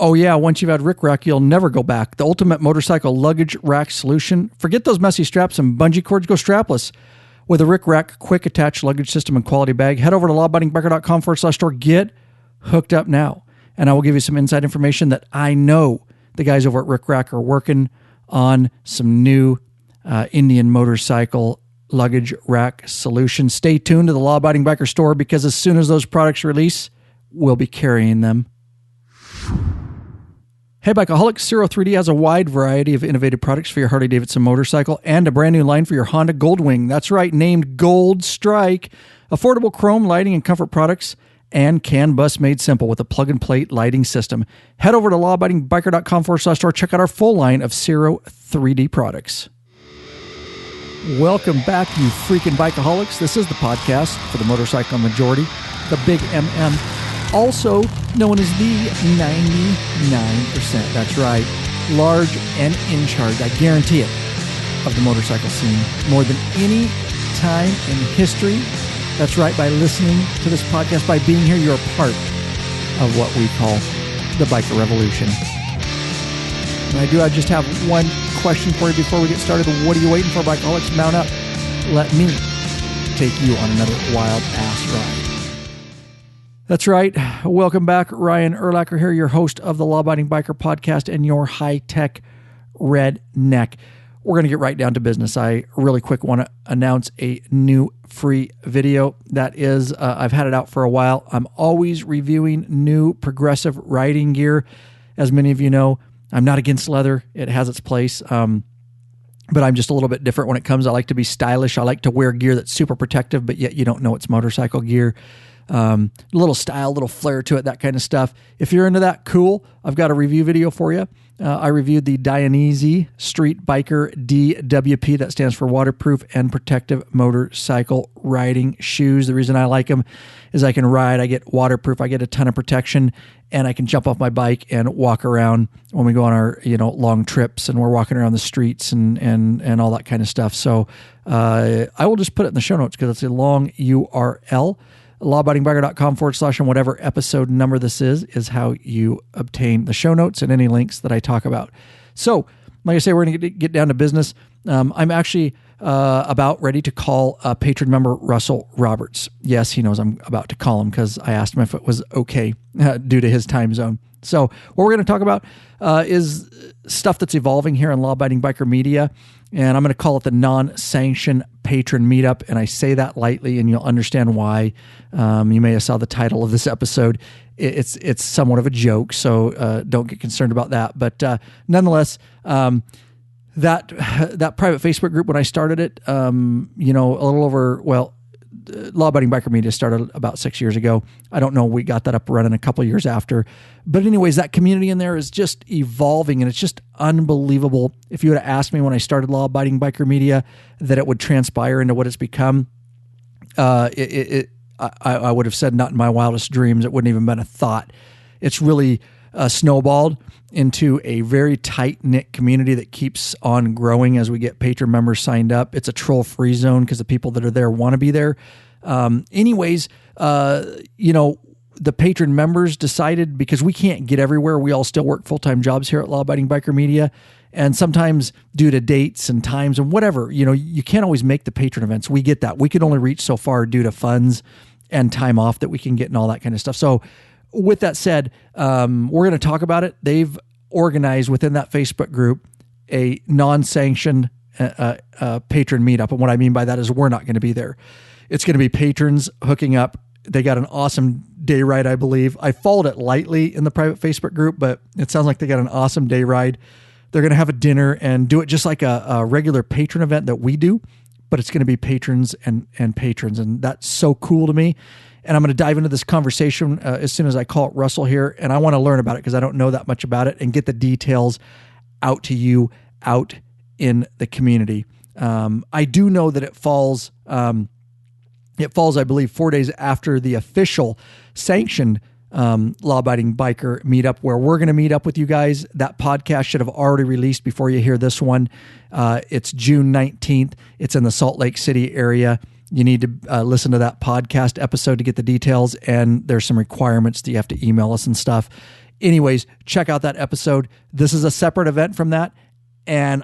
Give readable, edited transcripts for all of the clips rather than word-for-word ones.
Oh yeah, once you've had Rick Rack, you'll never go back. The ultimate motorcycle luggage rack solution. Forget those messy straps and bungee cords, go strapless. With a Rick Rack quick attach luggage system and quality bag, head over to lawabidingbiker.com/store. Get hooked up now. And I will give you some inside information that I know the guys over at Rick Rack are working on some new Indian motorcycle luggage rack solutions. Stay tuned to the Law Abiding Biker store because as soon as those products release, we'll be carrying them. Hey, Bikeaholics, Zero 3D has a wide variety of innovative products for your Harley-Davidson motorcycle and a brand new line for your Honda Goldwing. That's right, named Gold Strike. Affordable chrome lighting and comfort products and CAN bus made simple with a plug-and-play lighting system. Head over to lawabidingbiker.com/store. Check out our full line of Zero 3D products. Welcome back, you freaking Bikeaholics. This is the podcast for the motorcycle majority, the Big MM. Also known as the 99%. That's right. Large and in charge, I guarantee it, of the motorcycle scene. More than any time in history. That's right. By listening to this podcast, by being here, you're a part of what we call the biker revolution. And I just have one question for you before we get started. What are you waiting for, Bikeaholics? Mount up. Let me take you on another wild ass ride. That's right. Welcome back. Ryan Erlacher here, your host of the Law Abiding Biker podcast and your high-tech redneck. We're going to get right down to business. I really quick want to announce a new free video. That is, I've had it out for a while. I'm always reviewing new progressive riding gear. As many of you know, I'm not against leather. It has its place. But I'm just a little bit different when it comes. I like to be stylish. I like to wear gear that's super protective, but yet you don't know it's motorcycle gear. A little style, little flair to it, that kind of stuff. If you're into that, cool. I've got a review video for you. I reviewed the Dionysi Street Biker DWP. That stands for Waterproof and Protective Motorcycle Riding Shoes. The reason I like them is I can ride, I get waterproof, I get a ton of protection, and I can jump off my bike and walk around when we go on our long trips and we're walking around the streets and all that kind of stuff. So I will just put it in the show notes because it's a long URL. lawabidingbiker.com / and whatever episode number this is how you obtain the show notes and any links that I talk about. So, like I say, we're going to get down to business. I'm actually about ready to call patron member Russell Roberts. Yes, he knows I'm about to call him because I asked him if it was okay due to his time zone. So what we're going to talk about is stuff that's evolving here in Law Abiding Biker Media, and I'm going to call it the non-sanctioned Patron Meetup, and I say that lightly, and you'll understand why. You may have saw the title of this episode. It's somewhat of a joke, so don't get concerned about that. But nonetheless, that private Facebook group, when I started it, a little over, Law Abiding Biker Media started about 6 years ago. I don't know. We got that up running a couple of years after. But anyways, that community in there is just evolving, and it's just unbelievable. If you would have asked me when I started Law Abiding Biker Media that it would transpire into what it's become, I would have said not in my wildest dreams. It wouldn't even been a thought. It's really snowballed into a very tight-knit community that keeps on growing as we get patron members signed up. It's a troll-free zone because the people that are there want to be there. The patron members decided, because we can't get everywhere, we all still work full-time jobs here at Law Abiding Biker Media, and sometimes due to dates and times and whatever, you can't always make the patron events. We get that. We can only reach so far due to funds and time off that we can get and all that kind of stuff. So with that said, we're going to talk about it. They've organized within that Facebook group a non-sanctioned patron meetup. And what I mean by that is we're not going to be there. It's going to be patrons hooking up. They got an awesome day ride, I believe. I followed it lightly in the private Facebook group, but it sounds like they got an awesome day ride. They're going to have a dinner and do it just like a regular patron event that we do, but it's going to be patrons and patrons. And that's so cool to me. And I'm going to dive into this conversation as soon as I call it Russell here. And I want to learn about it because I don't know that much about it and get the details out to you out in the community. I do know that it falls, I believe, 4 days after the official sanctioned law-abiding biker meetup where we're going to meet up with you guys. That podcast should have already released before you hear this one. It's June 19th. It's in the Salt Lake City area. You need to listen to that podcast episode to get the details, and there's some requirements that you have to email us and stuff. anyways, check out that episode. This is a separate event from that. And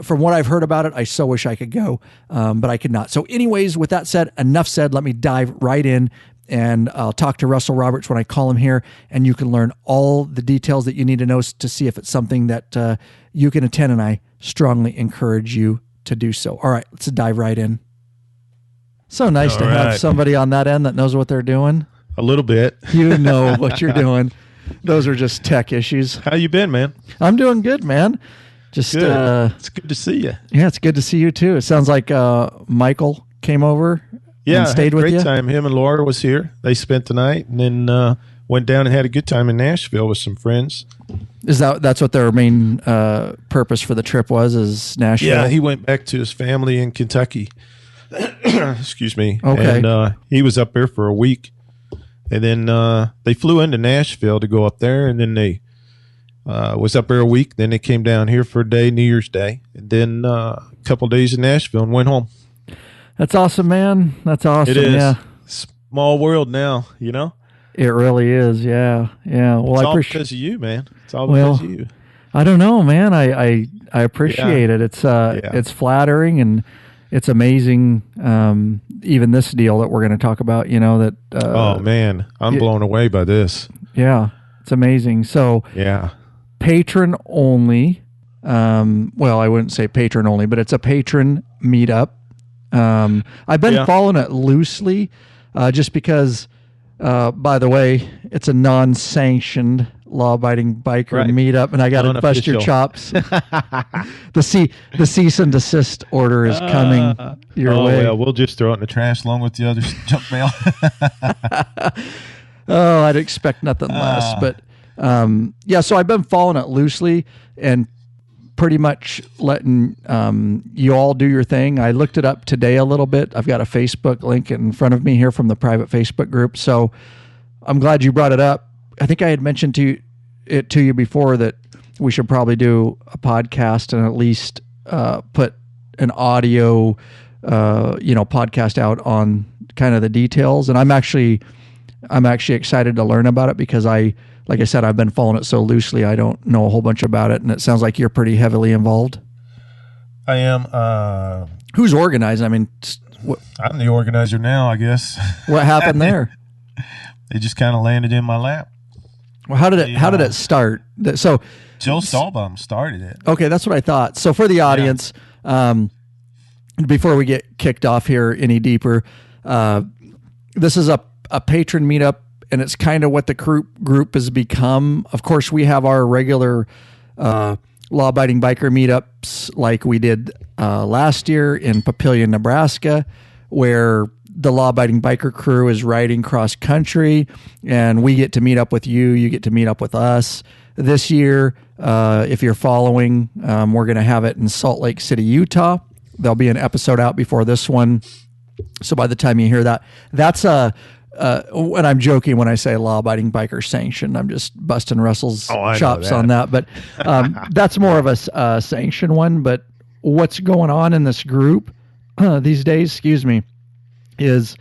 from what I've heard about it, I so wish I could go, but I could not. So anyways, with that said, enough said, let me dive right in, and I'll talk to Russell Roberts when I call him here, and you can learn all the details that you need to know to see if it's something that you can attend, and I strongly encourage you to do so. All right, let's dive right in. So nice to have somebody on that end that knows what they're doing. A little bit. You know what you're doing. Those are just tech issues. How you been, man? I'm doing good, man. Just good. It's good to see you. Yeah, it's good to see you too. It sounds like Michael came over and stayed with you. Great time. Him and Laura was here. They spent the night and then went down and had a good time in Nashville with some friends. That's what their main purpose for the trip was, is Nashville? Yeah, he went back to his family in Kentucky. Excuse me. Okay. And he was up there for a week. And then they flew into Nashville to go up there, and then they was up there a week. Then they came down here for a day, New Year's Day, and then a couple of days in Nashville and went home. That's awesome, man. That's awesome. It is. Yeah. Small world now, you know? It really is, yeah. Well, it's all because of you, man. It's all because of you. I don't know, man. I appreciate it. It's flattering, and it's amazing. Even this deal that we're going to talk about, that. Oh man, I'm blown away by this. Yeah, it's amazing. So yeah, patron only. Well, I wouldn't say patron only, but it's a patron meetup. I've been following it loosely, just because. By the way, it's a non-sanctioned law-abiding biker meetup, and I got to bust your chops. The cease and desist order is coming your way. Well, we'll just throw it in the trash along with the other junk mail. Oh, I'd expect nothing less. But so I've been following it loosely and pretty much letting you all do your thing. I looked it up today a little bit. I've got a Facebook link in front of me here from the private Facebook group. So I'm glad you brought it up. I think I had mentioned to you before that we should probably do a podcast and at least put an audio, podcast out on kind of the details. And I'm actually excited to learn about it because like I said, I've been following it so loosely, I don't know a whole bunch about it. And it sounds like you're pretty heavily involved. I am. Who's organizing? I mean, I'm the organizer now, I guess. What happened there? They just kind of landed in my lap. Well, how did it start? So Joe Stahlbaum started it. Okay, that's what I thought. So for the audience, before we get kicked off here any deeper, this is a patron meetup, and it's kind of what the group has become. Of course, we have our regular law-abiding biker meetups like we did last year in Papillion, Nebraska, where the law-abiding biker crew is riding cross-country, and we get to meet up with you. You get to meet up with us. This year, if you're following, we're going to have it in Salt Lake City, Utah. There'll be an episode out before this one. So by the time you hear that, that's and I'm joking when I say law-abiding biker sanctioned. I'm just busting Russell's chops on that. But that's more of a sanctioned one. But what's going on in this group these days, is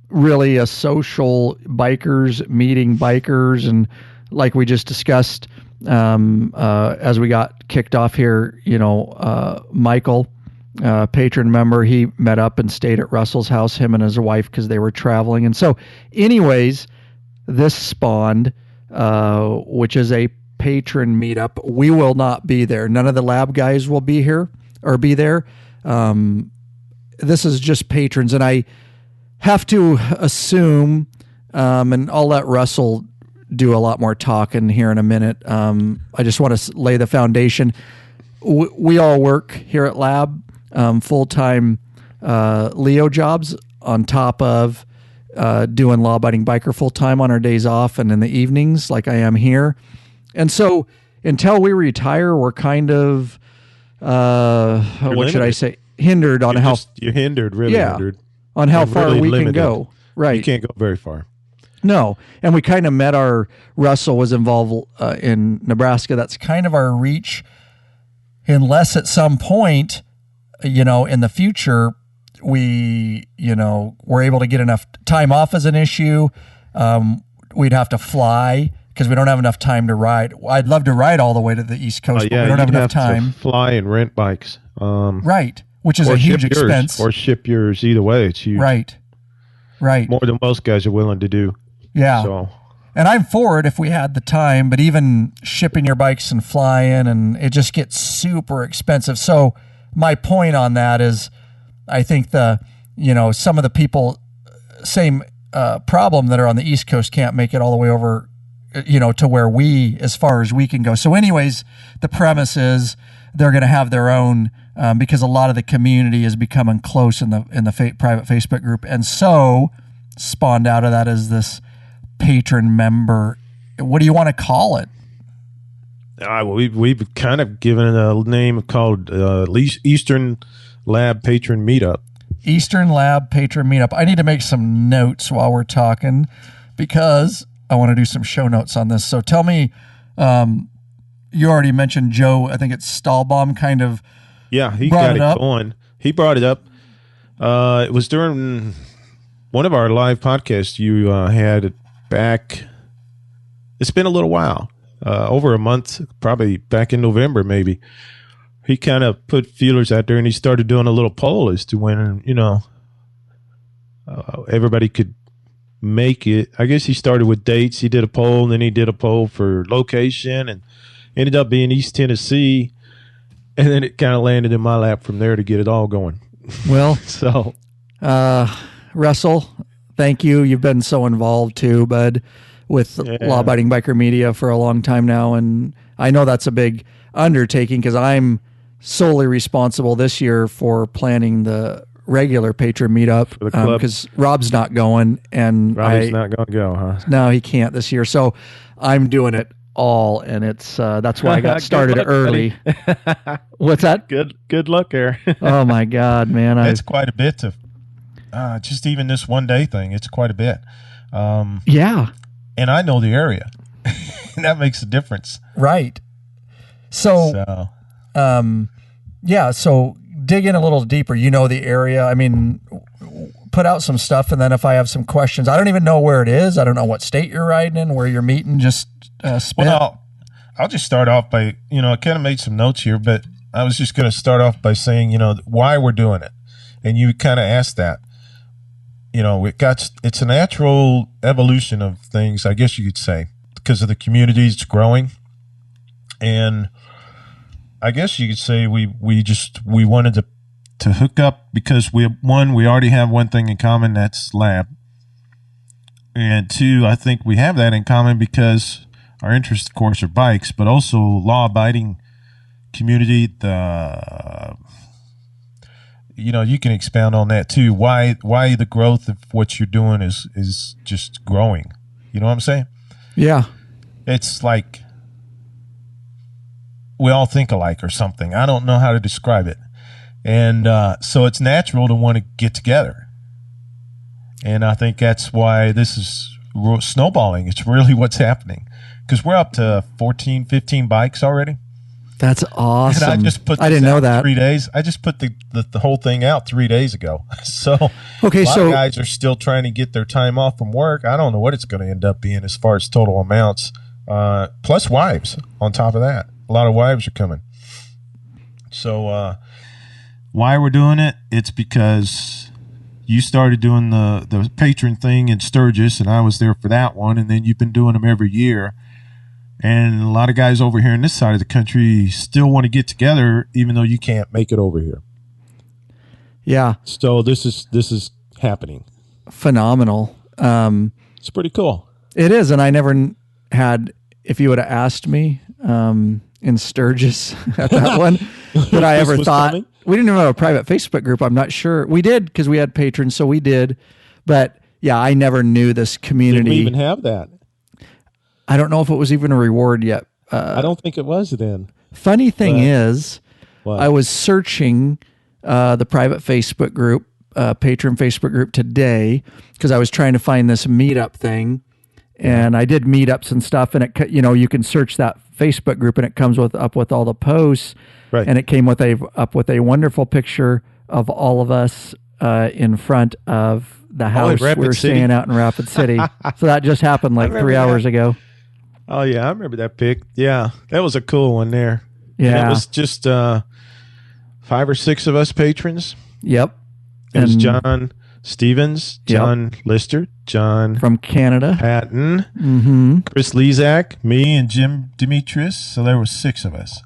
really a social bikers meeting bikers. And like we just discussed as we got kicked off here, Michael, patron member, he met up and stayed at Russell's house, him and his wife, because they were traveling. And so anyways, this spawned, which is a patron meetup. We will not be there. None of the lab guys will be here or be there. This is just patrons. And I have to assume, and I'll let Russell do a lot more talking here in a minute. I just want to lay the foundation. We all work here at Lab, full-time Leo jobs on top of doing law-abiding biker full-time on our days off and in the evenings like I am here. And so until we retire, we're kind of, what should I say, hindered on how... You're hindered, really hindered. On how far really we limited. Can go. Right. You can't go very far. No. And we kind of met Russell was involved in Nebraska. That's kind of our reach. Unless at some point, in the future, we're able to get enough time off as an issue. We'd have to fly because we don't have enough time to ride. I'd love to ride all the way to the East Coast, but we don't have enough time. To fly and rent bikes. Right, which is a huge expense. Or ship yours. Either way, it's huge. Right. More than most guys are willing to do. Yeah. So. And I'm for it if we had the time, but even shipping your bikes and flying, and it just gets super expensive. So my point on that is, I think some of the people, same problem that are on the East Coast can't make it all the way over, to where as far as we can go. So anyways, the premise is they're going to have their own, because a lot of the community is becoming close in the private Facebook group. And so spawned out of that is this patron member. What do you want to call it? We've kind of given it a name called Eastern Lab Patron Meetup. Eastern Lab Patron Meetup. I need to make some notes while we're talking because I want to do some show notes on this. So tell me, you already mentioned Joe, I think it's Stahlbaum kind of. Yeah, he got it going. He brought it up. It was during one of our live podcasts you had back. It's been a little while, over a month, probably back in November, maybe. He kind of put feelers out there and he started doing a little poll as to when, everybody could make it. I guess he started with dates. He did a poll and then he did a poll for location and ended up being East Tennessee. And then it kind of landed in my lap from there to get it all going. Well, so, Russell, thank you. You've been so involved too, bud, with Law Abiding Biker Media for a long time now. And I know that's a big undertaking because I'm solely responsible this year for planning the regular Patron Meetup because Rob's not going. And Rob's not going to go, huh? No, he can't this year. So I'm doing it all, and it's that's why I got started early. What's that? Good luck there. Oh my God, man! It's quite a bit of just even this one day thing. It's quite a bit. Yeah, and I know the area, and that makes a difference, right? So So dig in a little deeper. You know the area. I mean, put out some stuff, and then if I have some questions, I don't even know where it is. I don't know what state you're riding in, where you're meeting. Just spit. Well, I'll just start off by, I kind of made some notes here, but I was just going to start off by saying, why we're doing it. And you kind of asked that. It's a natural evolution of things, I guess you could say, because of the community. It's growing. And I guess you could say we wanted to hook up because we already have one thing in common, that's lab. And two, I think we have that in common because our interests, of course, are bikes, but also law-abiding community. You can expound on that too. Why the growth of what you're doing is just growing. You know what I'm saying? Yeah. It's like we all think alike or something. I don't know how to describe it. And so it's natural to want to get together. And I think that's why this is snowballing. It's really what's happening. Because we're up to 14, 15 bikes already. That's awesome. And I didn't know that. 3 days. I just put the whole thing out 3 days ago. So a lot of guys are still trying to get their time off from work. I don't know what it's going to end up being as far as total amounts. Plus wives on top of that. A lot of wives are coming. So why we're doing it? It's because you started doing the patron thing in Sturgis, and I was there for that one, and then you've been doing them every year. And a lot of guys over here in this side of the country still want to get together, even though you can't make it over here. Yeah. So this is happening. Phenomenal. It's pretty cool. It is, and I never had. If you would have asked me in Sturgis at that one, that I ever thought coming? We didn't even have a private Facebook group. I'm not sure we did because we had patrons, so we did. But yeah, I never knew this community. Didn't we even have that? I don't know if it was even a reward yet. I don't think it was then. Funny thing is, I was searching the private Facebook group, Patron Facebook group today, because I was trying to find this meetup thing, and I did meetups and stuff, and it, you can search that Facebook group, and it comes up with all the posts, right. And it came up with a wonderful picture of all of us in front of the house we were staying out in Rapid City. So that just happened like 3 hours ago. Oh, yeah. I remember that pic. Yeah. That was a cool one there. Yeah. And it was just 5 or 6 of us patrons. Yep. It was And John Stevens, John Lister, John from Canada, Patton, Chris Lezak, me, and Jim Demetrius. So there was 6 of us.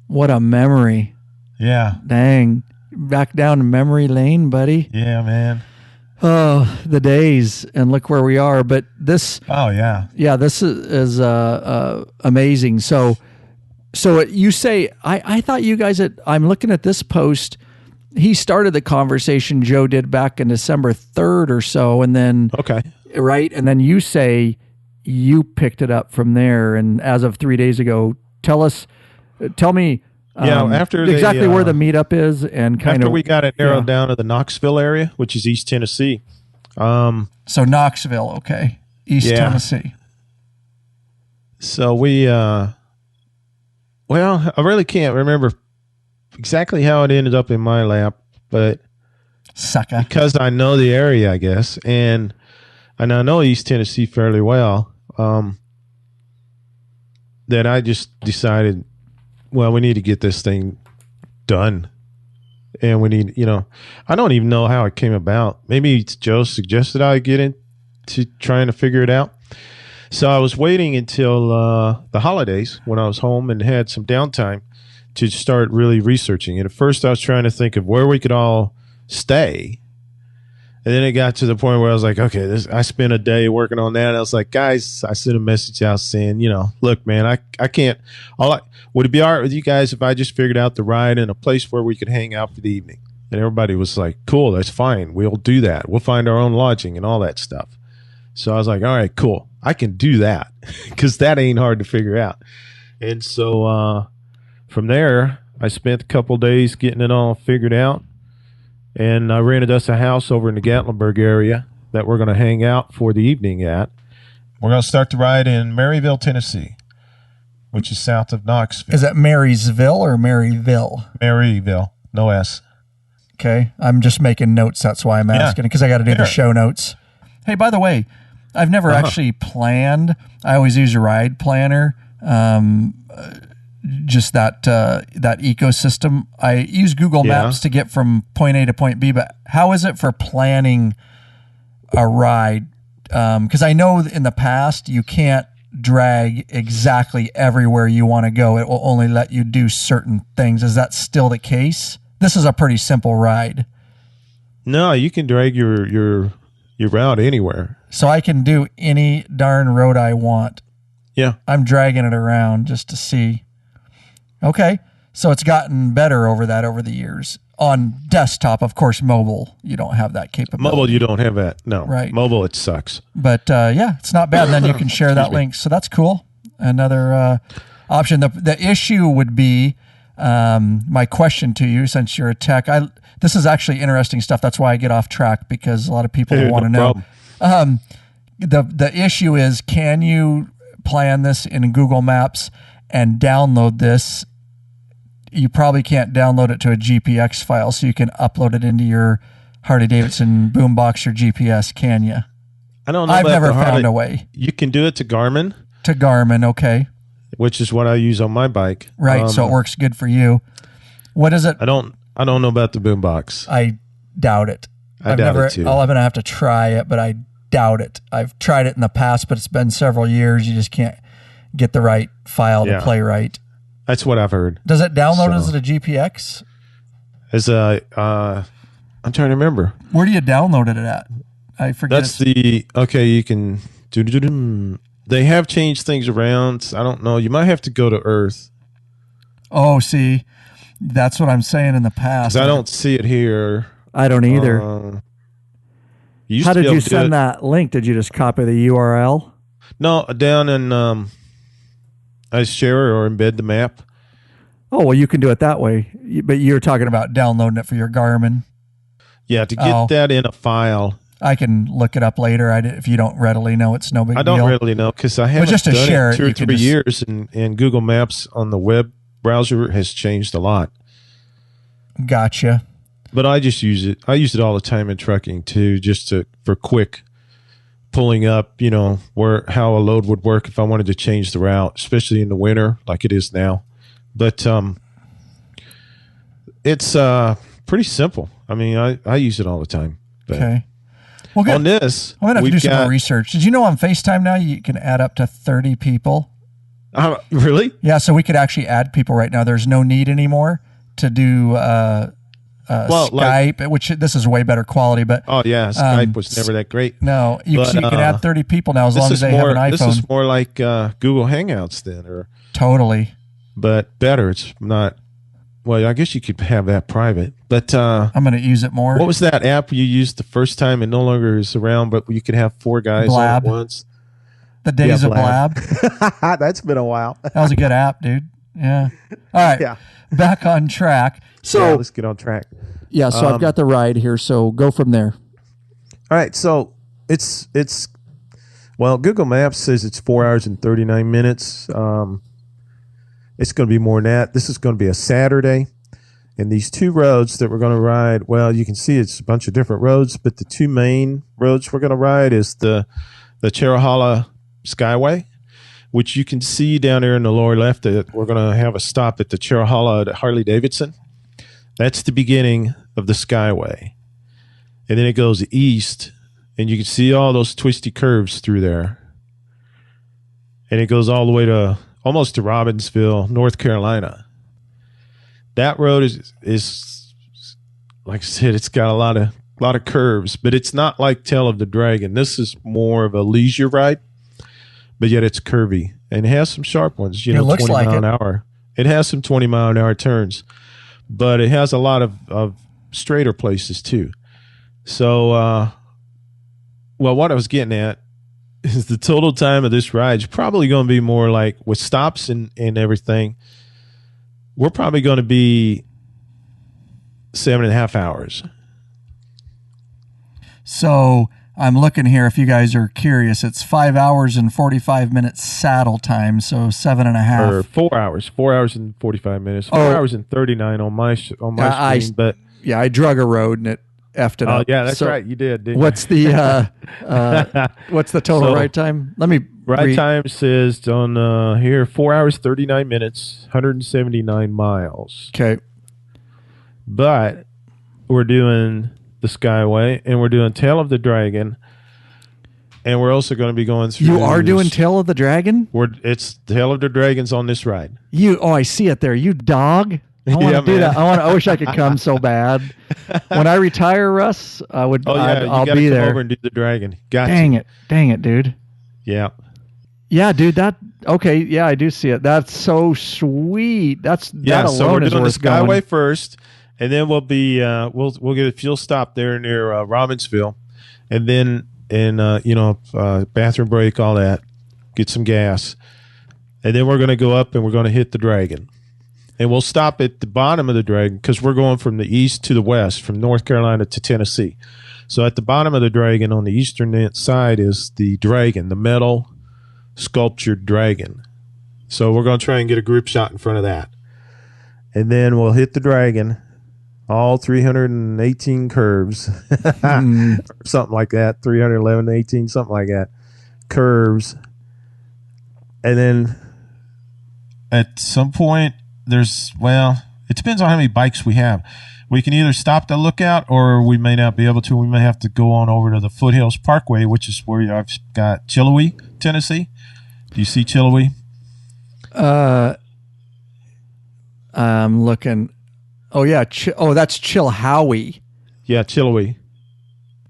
What a memory. Yeah. Dang. Back down memory lane, buddy. Yeah, man. Oh, the days, and look where we are. But this, this is amazing. So you say, I thought you guys I'm looking at this post. He started the conversation, Joe did, back in December 3rd or so, and then right, and then you say you picked it up from there, and as of 3 days ago, tell me. After exactly where the meetup is, and kind after of we got it narrowed down to the Knoxville area, which is East Tennessee. So Knoxville, okay, East Tennessee. So we, I really can't remember exactly how it ended up in my lap, but sucker, because I know the area, I guess, and I know East Tennessee fairly well. That I just decided, well, we need to get this thing done. And we need, I don't even know how it came about. Maybe Joe suggested I get into trying to figure it out. So I was waiting until the holidays when I was home and had some downtime to start really researching. And at first I was trying to think of where we could all stay. And then it got to the point where I was like, okay, I spent a day working on that. And I was like, guys, I sent a message out saying, look, man, I can't. Would it be all right with you guys if I just figured out the ride and a place where we could hang out for the evening? And everybody was like, cool, that's fine. We'll do that. We'll find our own lodging and all that stuff. So I was like, all right, cool. I can do that because that ain't hard to figure out. And so from there, I spent a couple days getting it all figured out. And I rented us a house over in the Gatlinburg area that we're going to hang out for the evening at. We're going to start the ride in Maryville, Tennessee, which is south of Knoxville. Is that Marysville or Maryville? Maryville, no S. Okay, I'm just making notes. That's why I'm asking, because I got to do the show notes. Hey, by the way, I've never actually planned. I always use a ride planner. Just that ecosystem. I use Google Maps to get from point A to point B, but how is it for planning a ride? Because I know in the past you can't drag exactly everywhere you want to go. It will only let you do certain things. Is that still the case? This is a pretty simple ride. No, you can drag your route anywhere. So I can do any darn road I want. Yeah. I'm dragging it around just to see. Okay, so it's gotten better over the years. On desktop, of course, mobile, you don't have that capability. Mobile, you don't have that. No. Right. Mobile, it sucks. But, it's not bad. And then you can share that link. So that's cool. Another option. The issue would be, my question to you, since you're a tech, this is actually interesting stuff. That's why I get off track, because a lot of people want to know. The issue is, can you plan this in Google Maps and download this? You probably can't download it to a GPX file, so you can upload it into your Harley-Davidson boombox or GPS, can you? I don't know. I've never found a way. You can do it to Garmin. To Garmin, okay. Which is what I use on my bike. Right, so it works good for you. What is it? I don't know about the boombox. I doubt it. I doubt it too. I'm going to have to try it, but I doubt it. I've tried it in the past, but it's been several years. You just can't get the right file to play right. That's what I've heard. Does it download as a GPX? I'm trying to remember. Where do you download it at? I forget. That's you can do. They have changed things around. I don't know. You might have to go to Earth. Oh, see, that's what I'm saying in the past. I don't see it here. I don't either. How did you send that link? Did you just copy the URL? No, down in I share or embed the map. Oh, well, you can do it that way. But you're talking about downloading it for your Garmin. Yeah, to get that in a file. I can look it up later. If you don't readily know, it's no big deal. I don't really know because I haven't done it 2 or 3 years, and Google Maps on the web browser has changed a lot. Gotcha. But I just use it. I use it all the time in trucking too, just for quick pulling up, how a load would work if I wanted to change the route, especially in the winter like it is now. But it's pretty simple. I mean, I use it all the time. But okay. Well, good. On this, I'm going to have to do some more research. Did you know on FaceTime now you can add up to 30 people? Really? Yeah, so we could actually add people right now. There's no need anymore to do Skype, which this is way better quality. But oh yeah, Skype was never that great. No, you can add 30 people now as long as they have an iPhone. This is more like Google Hangouts then, or totally, but better. It's not. Well, I guess you could have that private, but I'm going to use it more. What was that app you used the first time? It no longer is around, but you could have 4 guys all at once. The days of Blab. That's been a while. That was a good app, dude. Yeah. All right. Yeah. Back on track. So let's get on track. Yeah. So I've got the ride here. So go from there. All right. So it's Google Maps says it's 4 hours and 39 minutes. It's going to be more than that. This is going to be a Saturday. And these 2 roads that we're going to ride, well, you can see it's a bunch of different roads, but the 2 main roads we're going to ride is the Cherahalla Skyway, which you can see down there in the lower left. That we're going to have a stop at the Cherahalla at Harley Davidson. That's the beginning of the Skyway. And then it goes east, and you can see all those twisty curves through there. And it goes all the way to almost to Robbinsville, North Carolina. That road is like I said, it's got a lot of curves, but it's not like Tail of the Dragon. This is more of a leisure ride, but yet it's curvy and it has some sharp ones. 20 mile an hour. It has some 20 mile an hour turns, but it has a lot of straighter places too. So, what I was getting at is the total time of this ride is probably going to be more like with stops and everything. We're probably going to be 7.5 hours. So I'm looking here. If you guys are curious, it's 5 hours and 45 minutes saddle time. So 7.5 or 4 hours, 4 hours and 45 minutes, 4 hours and 39 on my screen. But yeah, I drug a road and it effed it up. Oh yeah, that's right. You did. Didn't what's you? What's the total ride time? Let me ride time says on here 4 hours 39 minutes, 179 miles. Okay, but we're doing the Skyway and we're doing Tail of the Dragon, and we're also going to be going through. You are doing Tail of the Dragon. It's Tail of the Dragon's on this ride. I see it there. You dog. I want to do that. I wish I could come so bad. When I retire, Russ, I'll be there. Come over and do the Dragon. Gotcha. Dang it, dude. Yeah. Yeah, dude. Okay. Yeah, I do see it. That's so sweet. That alone so we're is doing the worth Skyway going. first, and then we'll be we'll get a fuel stop there near Robbinsville, and then bathroom break, all that, get some gas, and then we're going to go up and we're going to hit the Dragon. And we'll stop at the bottom of the Dragon because we're going from the east to the west, from North Carolina to Tennessee. So at the bottom of the Dragon on the eastern side is the Dragon, the metal sculptured Dragon. So we're going to try and get a group shot in front of that. And then we'll hit the Dragon, all 318 curves, something like that, 311, 18, something like that, curves. And then at some point, it depends on how many bikes we have. We can either stop the lookout or we may not be able to. We may have to go on over to the Foothills Parkway, which is where I've got Chillouee, Tennessee. Do you see Chillouee? I'm looking. Oh, yeah. That's Chilhowie. Yeah, Chillouee.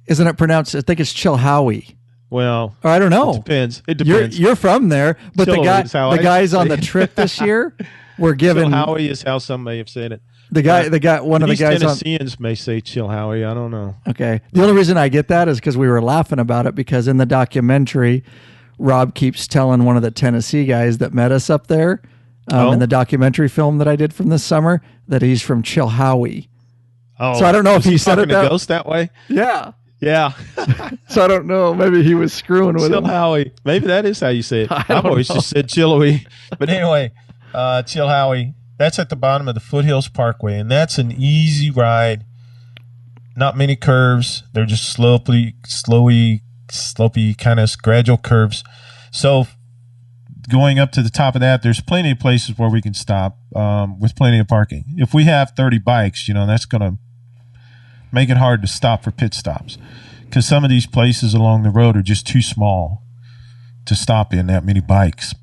Isn't it pronounced? I think it's Chilhowie. Well, or I don't know. It depends. It depends. You're from there, but the guys on the trip this year were given. Chilhowie is how some may have said it. One of the guys Tennesseans may say Chilhowie. I don't know. Okay. The only reason I get that is because we were laughing about it, because in the documentary, Rob keeps telling one of the Tennessee guys that met us up there in the documentary film that I did from this summer that he's from Chilhowie. Oh, so I don't know if he said it that Ghost that way. Yeah. Yeah. So I don't know. Maybe he was screwing with him. Chilhowie. Maybe that is how you say it. I've always just said Chillouee. But anyway, Chilhowie. That's at the bottom of the Foothills Parkway, and that's an easy ride. Not many curves. They're just slowly slopey kind of gradual curves. So going up to the top of that, there's plenty of places where we can stop with plenty of parking. If we have 30 bikes, that's going to make it hard to stop for pit stops, because some of these places along the road are just too small to stop in that many bikes.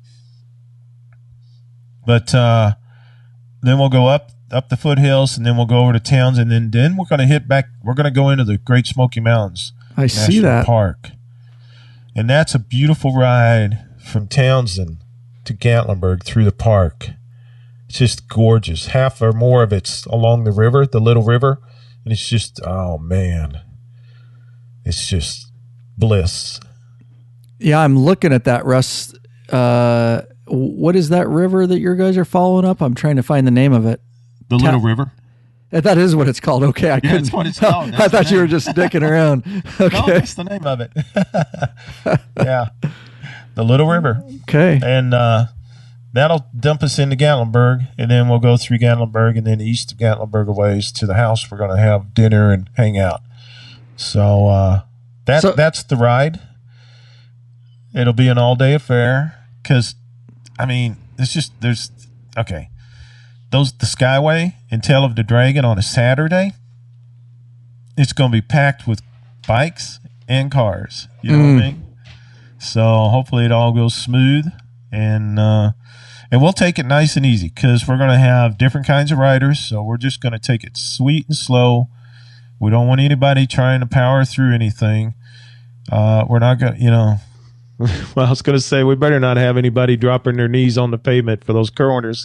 But then we'll go up the foothills, and then we'll go over to towns, and then we're going to hit back. We're going to go into the Great Smoky Mountains National Park, and that's a beautiful ride from Townsend to Gatlinburg through the park. It's just gorgeous. Half or more of it's along the river, the Little River, and it's just, oh man, it's just bliss. Yeah, I'm looking at that, Russ. What is that river that your guys are following up? I'm trying to find the name of it. The Little River? That is what it's called. Okay, I couldn't. That's what it's called. I thought you were just dicking around. Okay. No, that's the name of it. Yeah. The Little River. Okay. And that'll dump us into Gatlinburg, and then we'll go through Gatlinburg, and then east of Gatlinburg a ways to the house. We're going to have dinner and hang out. So that's the ride. It'll be an all-day affair because, it's just, the Skyway and Tail of the Dragon on a Saturday, it's going to be packed with bikes and cars. You know what I mean? So hopefully it all goes smooth, and we'll take it nice and easy because we're going to have different kinds of riders. So we're just going to take it sweet and slow. We don't want anybody trying to power through anything. We're not going to, Well, I was going to say, we better not have anybody dropping their knees on the pavement for those corners.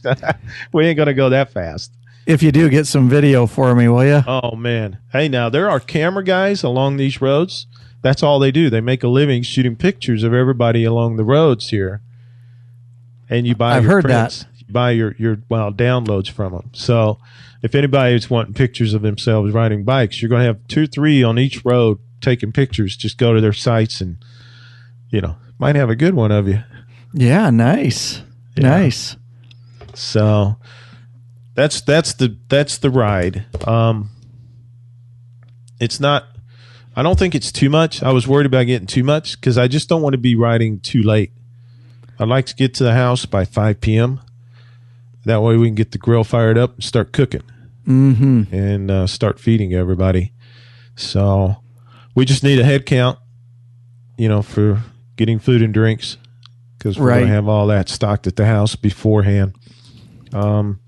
We ain't going to go that fast. If you do, get some video for me, will you? Oh, man. Hey, now, there are camera guys along these roads. That's all they do. They make a living shooting pictures of everybody along the roads here. And you buy your prints. You buy your downloads from them. So if anybody's wanting pictures of themselves riding bikes, you're going to have 2 or 3 on each road taking pictures. Just go to their sites and, might have a good one of you. Yeah, nice. Yeah. Nice. So that's the ride. It's not, I don't think it's too much. I was worried about getting too much because I just don't want to be riding too late. I'd like to get to the house by 5 p.m. That way we can get the grill fired up and start cooking and start feeding everybody. So we just need a head count, for getting food and drinks because we're going to have all that stocked at the house beforehand. Don't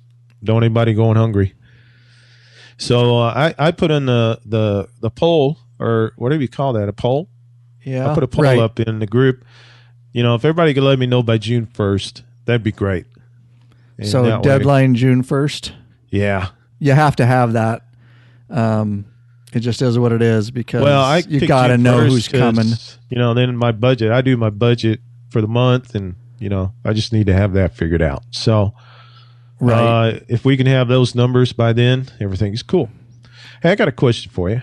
anybody going hungry. So I put in the poll, or whatever you call that, a poll. Yeah. I put a poll up in the group. If everybody could let me know by June 1st, that'd be great. And so deadline June 1st? Yeah. You have to have that. It just is what it is because you got to know who's coming. Then my budget, I do my budget for the month, and, I just need to have that figured out. So if we can have those numbers by then, everything's cool. Hey, I got a question for you.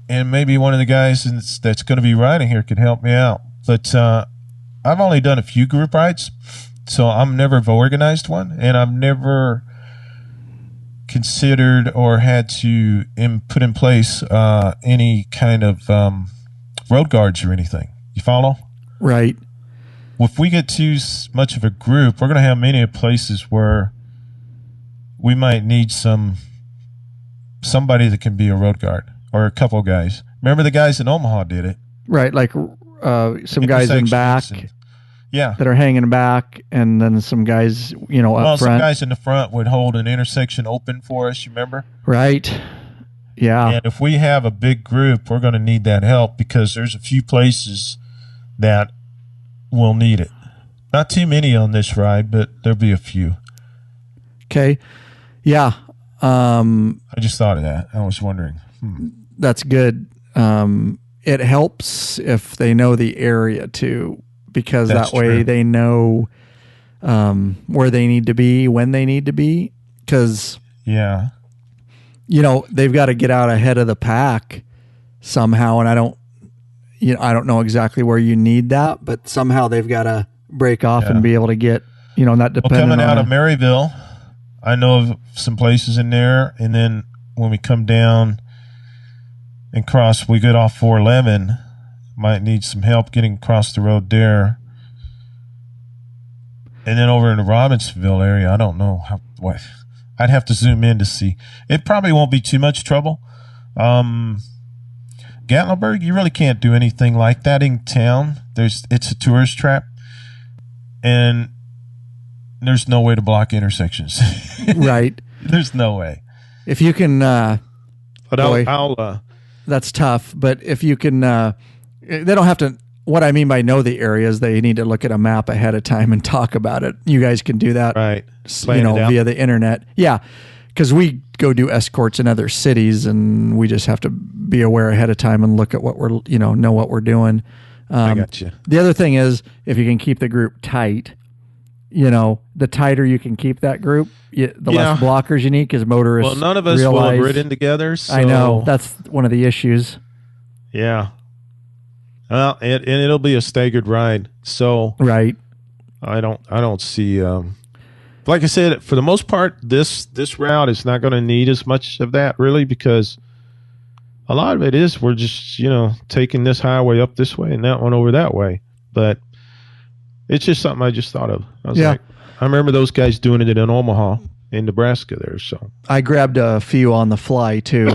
And maybe one of the guys that's going to be riding here could help me out. But I've only done a few group rides, so I'm never have organized one, and I've never considered or had to put in place any kind of road guards or anything. You follow? Right. If we get too much of a group, we're going to have many places where we might need somebody that can be a road guard, or a couple of guys. Remember the guys in Omaha did it. Right, like some guys in back that are hanging back, and then some guys, up front. Some guys in the front would hold an intersection open for us, you remember? Right, yeah. And if we have a big group, we're going to need that help because there's a few places that will need it. Not too many on this ride, but there'll be a few. Okay, yeah. I just thought of that. I was wondering. That's good. It helps if they know the area too, because that way they know where they need to be, when they need to be. Because they've got to get out ahead of the pack somehow, and I don't know exactly where you need that, but somehow they've got to break off and be able to get, not dependent coming out of Maryville, I know of some places in there, and then when we come down and cross. We get off 411. Might need some help getting across the road there. And then over in the Robbinsville area, I don't know what. I'd have to zoom in to see. It probably won't be too much trouble. Gatlinburg, you really can't do anything like that in town. It's a tourist trap, and there's no way to block intersections. Right. There's no way. If you can, But I'll that's tough. But if you can, they don't have to. What I mean by know the areas, they need to look at a map ahead of time and talk about it. You guys can do that, right? Via the internet. Yeah, because we go do escorts in other cities, and we just have to be aware ahead of time and look at what we're, know what we're doing. I got you. The other thing is, if you can keep the group tight, the tighter you can keep that group, the less blockers you need, because motorists. Well, none of us will have ridden together. So. I know that's one of the issues. Yeah. Well, and it'll be a staggered ride. So right. I don't see. Like I said, for the most part, this route is not going to need as much of that really, because a lot of it is we're just taking this highway up this way and that one over that way. But it's just something I just thought of. I was like, I remember those guys doing it in Omaha, in Nebraska there. So I grabbed a few on the fly too,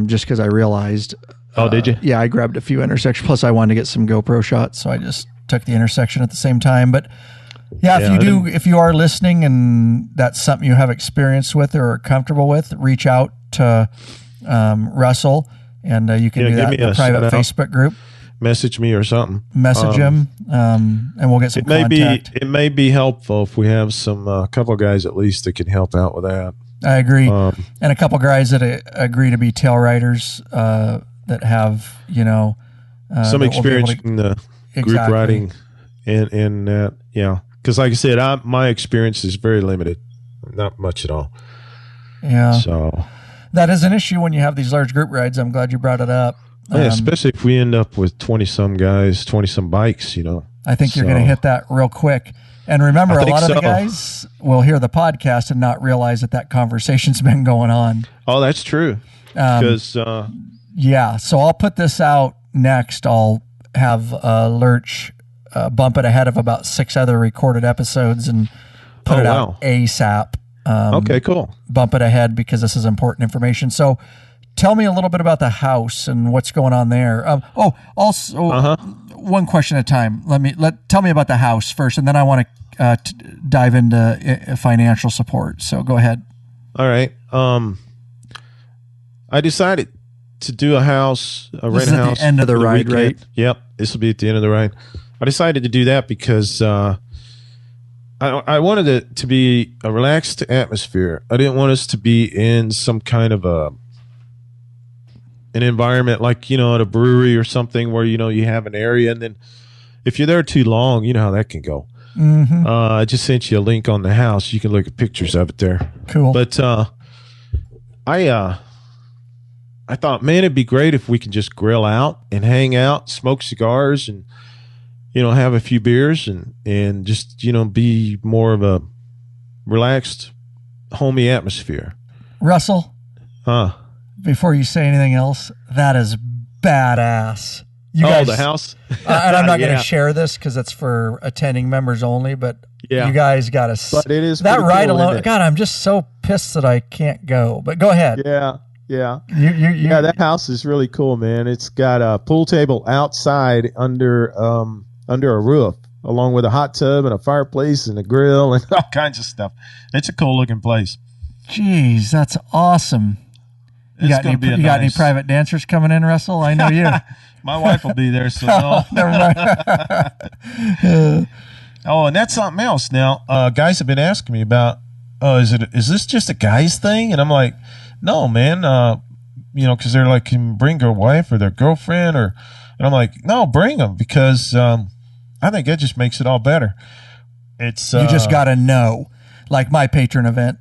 just because I realized. Oh, did you? Yeah, I grabbed a few intersections. Plus, I wanted to get some GoPro shots, so I just took the intersection at the same time. But if you are listening and that's something you have experience with or are comfortable with, reach out to Russell, and you can do that in a private Facebook group. Message me or something. Message him, and we'll get some contact. It may be helpful if we have some couple of guys at least that can help out with that. I agree, and a couple of guys that agree to be tail riders. That have some experience in the group riding and that, because like I said, my experience is very limited, not much at all. Yeah, so that is an issue when you have these large group rides. I'm glad you brought it up. Especially if we end up with 20-some guys, 20-some bikes. I think you're going to hit that real quick. And remember, a lot of the guys will hear the podcast and not realize that conversation's been going on. Oh, that's true. Because yeah, so I'll put this out next. I'll have Lurch bump it ahead of about 6 other recorded episodes and put it out ASAP. Okay, cool. Bump it ahead because this is important information. So tell me a little bit about the house and what's going on there. Also, one question at a time. Tell me about the house first, and then I want to dive into financial support. So go ahead. All right. I decided to do a house, rent a house. At the end of the ride, weekend. right? Yep, this will be at the end of the ride. I decided to do that because I wanted it to be a relaxed atmosphere. I didn't want us to be in some kind of an environment like at a brewery or something where you have an area, and then if you're there too long, you know how that can go. Mm-hmm. I just sent you a link on the house. You can look at pictures of it there. Cool. But I thought, man, it'd be great if we could just grill out and hang out, smoke cigars, and have a few beers and just be more of a relaxed, homey atmosphere. Russell, before you say anything else, that is badass. You guys, the house, and I'm not going to share this because it's for attending members only. But you guys got to. But it is that ride cool, alone. God, I'm just so pissed that I can't go. But go ahead. Yeah. That house is really cool, man. It's got a pool table outside under a roof, along with a hot tub and a fireplace and a grill and all kinds of stuff. It's a cool looking place. Jeez, that's awesome. You got any private dancers coming in, Russell? I know you. My wife will be there, so no. Never mind. And that's something else. Now, guys have been asking me about, is this just a guy's thing? And I'm like, no, man, because they're like, can bring their wife or their girlfriend, and I'm like, no, bring them, because I think that just makes it all better. It's you just got to know, like my patron event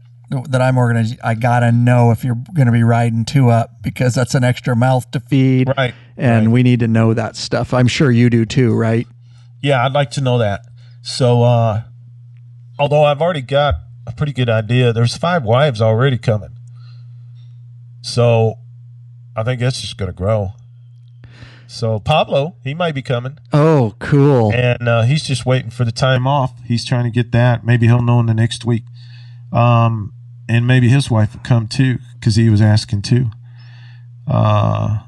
that I'm organizing, I got to know if you're going to be riding 2 up, because that's an extra mouth to feed. Right. And we need to know that stuff. I'm sure you do too, right? Yeah, I'd like to know that. So, although I've already got a pretty good idea, there's 5 wives already coming. So I think that's just going to grow. So Pablo, he might be coming. Oh, cool. And he's just waiting for the time off. He's trying to get that. Maybe he'll know in the next week. And maybe his wife will come too, because he was asking too. I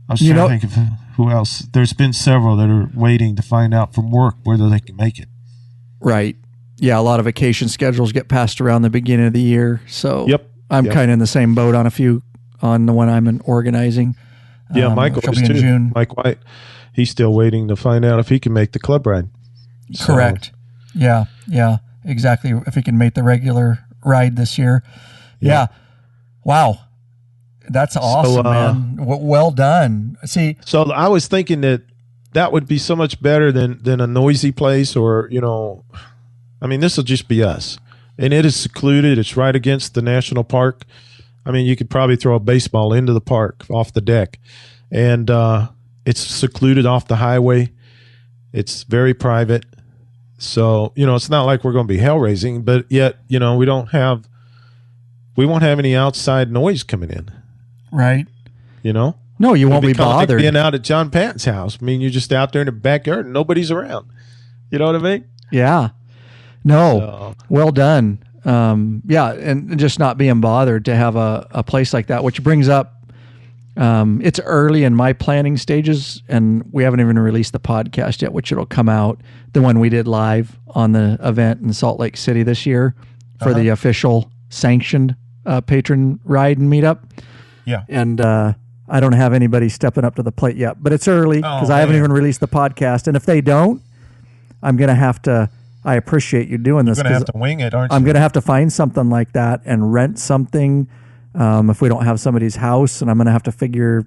was trying to think of who else. There's been several that are waiting to find out from work whether they can make it. Right. Yeah, a lot of vacation schedules get passed around the beginning of the year. So I'm kind of in the same boat on a few, on the one I'm organizing. Yeah, Michael is too. June. Mike White, he's still waiting to find out if he can make the club ride. Correct. So, yeah, exactly. If he can make the regular ride this year. Yeah. Wow. That's awesome, man. Well done. See, so I was thinking that would be so much better than a noisy place, or, I mean, this will just be us. And it is secluded. It's right against the national park. I mean, you could probably throw a baseball into the park off the deck. And it's secluded off the highway. It's very private. So, it's not like we're going to be hell raising, but yet, we won't have any outside noise coming in. Right. No, you won't be bothered. Like being out at John Patton's house. I mean, you're just out there in the backyard and nobody's around. You know what I mean? Yeah. No. Well done. Yeah, and just not being bothered to have a place like that, which brings up, it's early in my planning stages, and we haven't even released the podcast yet, which it'll come out, the one we did live on the event in Salt Lake City this year for the official sanctioned patron ride and meetup. Yeah. And I don't have anybody stepping up to the plate yet, but it's early because I haven't even released the podcast. And if they don't, I'm going to have to, I appreciate you doing this. You're going to have to wing it, aren't you? I'm going to have to find something like that and rent something if we don't have somebody's house, and I'm going to have to figure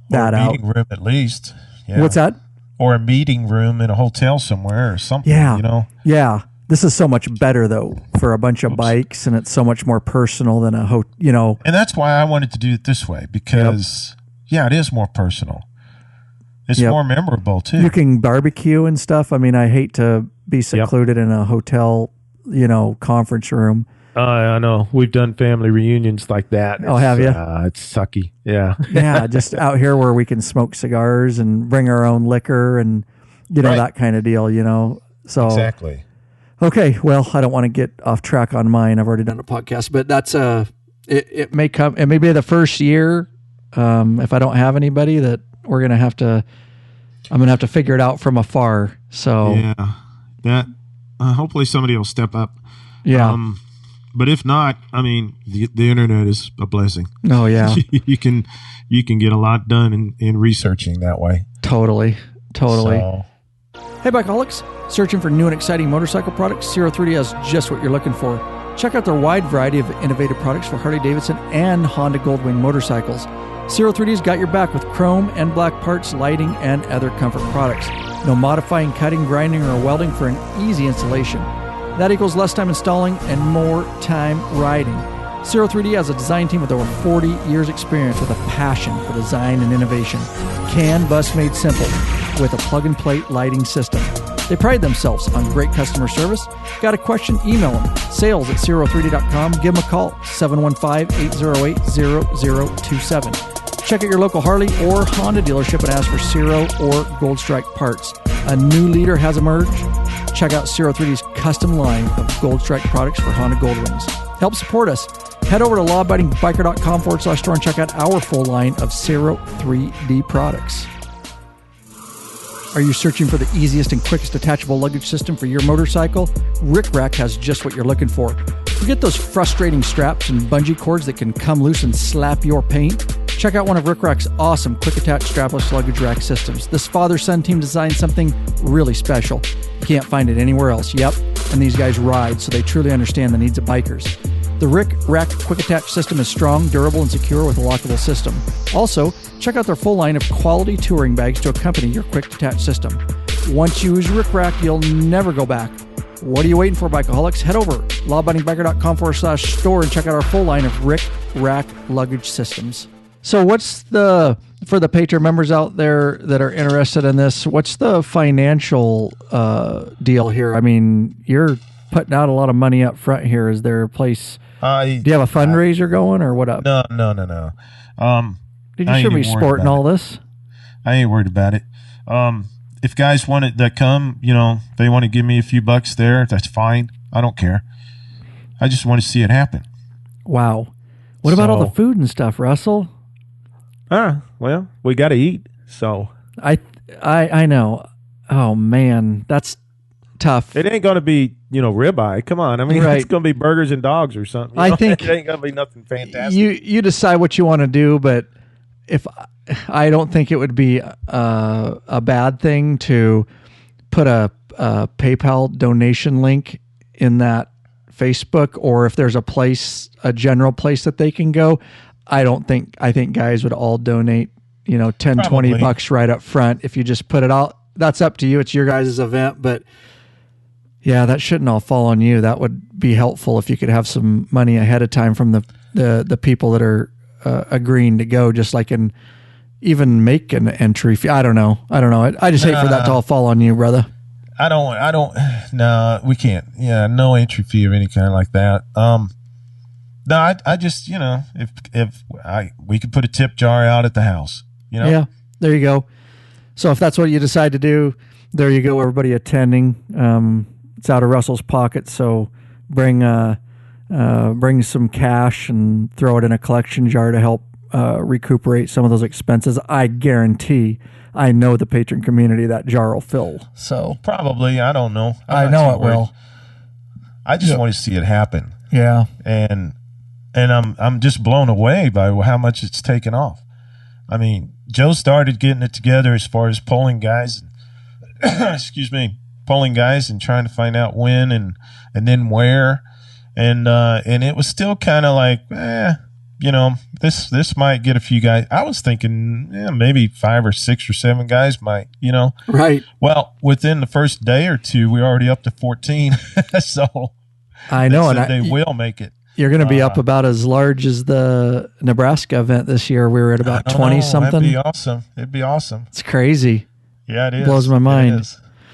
that out. Or a meeting room at least. Yeah. What's that? Or a meeting room in a hotel somewhere or something, Yeah. This is so much better, though, for a bunch of bikes, and it's so much more personal than And that's why I wanted to do it this way, because, it is more personal. It's more memorable, too. You can barbecue and stuff. I mean, I hate to be secluded in a hotel, conference room. I know. We've done family reunions like that. Oh, have you? It's sucky. Yeah. Yeah, just out here where we can smoke cigars and bring our own liquor and, that kind of deal, So exactly. Okay, well, I don't want to get off track on mine. I've already done a podcast, but that's it may come. It may be the first year if I don't have anybody that I'm gonna have to figure it out from afar. So that hopefully somebody will step up. Yeah. But if not, I mean, the internet is a blessing. Oh yeah, you can get a lot done in researching that way. Totally. So. Hey, Bikeaholics! Searching for new and exciting motorcycle products? Zero3D has just what you're looking for. Check out their wide variety of innovative products for Harley-Davidson and Honda Goldwing motorcycles. Zero3D's got your back with chrome and black parts, lighting, and other comfort products. No modifying, cutting, grinding, or welding for an easy installation. That equals less time installing and more time riding. Zero3D has a design team with over 40 years experience with a passion for design and innovation. CAN bus made simple with a plug-and-play lighting system. They pride themselves on great customer service. Got a question? Email them. sales@zero3d.com. Give them a call, 715-808-0027. Check out your local Harley or Honda dealership and ask for Zero or Gold Strike parts. A new leader has emerged. Check out Zero3D's custom line of Gold Strike products for Honda Goldwings. Help support us. Head over to lawabidingbiker.com/store and check out our full line of Zero3D products. Are you searching for the easiest and quickest detachable luggage system for your motorcycle? Rick Rack has just what you're looking for. Forget those frustrating straps and bungee cords that can come loose and slap your paint. Check out one of Rick Rack's awesome quick attach strapless luggage rack systems. This father-son team designed something really special. You can't find it anywhere else. Yep, and these guys ride, so they truly understand the needs of bikers. The Rick Rack quick attach system is strong, durable, and secure with a lockable system. Also, check out their full line of quality touring bags to accompany your quick detach system. Once you use Rick Rack, you'll never go back. What are you waiting for, Bikeaholics? Head over lawabidingbiker.com/store and check out our full line of Rick Rack luggage systems. So what's for the Patron members out there that are interested in this, what's the financial deal here? I mean, you're putting out a lot of money up front here. Is there a place... do you have a fundraiser going or what up? No. Dude, you shouldn't be sporting all this. I ain't worried about it. If guys want it that come, they want to give me a few bucks there, that's fine. I don't care. I just want to see it happen. Wow. What about all the food and stuff, Russell? Well, we got to eat. So I know. Oh man, that's tough. it ain't going to be, ribeye. Come on. I mean, Right. it's going to be burgers and dogs or something. I think it ain't going to be nothing fantastic. You decide what you want to do, but if I don't think it would be a bad thing to put a PayPal donation link in that Facebook, or if there's a general place that they can go. I think guys would all donate, 10, Probably. $20 right up front. If you just put it out, that's up to you. It's your guys' event, but yeah, that shouldn't all fall on you. That would be helpful if you could have some money ahead of time from the people that are agreeing to go, just like even make an entry fee. I don't know. I just hate for that to all fall on you, brother. No, we can't. Yeah, no entry fee of any kind like that. No, I just, if we could put a tip jar out at the house, Yeah, there you go. So if that's what you decide to do, there you go, everybody attending. It's out of Russell's pocket, so bring some cash and throw it in a collection jar to help recuperate some of those expenses. I guarantee, I know the patron community, that jar will fill. So Probably, I don't know. I know it will. I just want to see it happen. Yeah. And I'm just blown away by how much it's taken off. I mean, Joe started getting it together as far as polling guys, polling guys and trying to find out when and then where, and it was still kind of like, this might get a few guys. I was thinking, maybe 5 or 6 or 7 guys might, Right. Well, within the first day or two, we're already up to 14. So I know, and they will make it. You're going to be up about as large as the Nebraska event this year. We were at about 20 something. That'd be awesome. It'd be awesome. It's crazy. Yeah, it is. Blows my mind.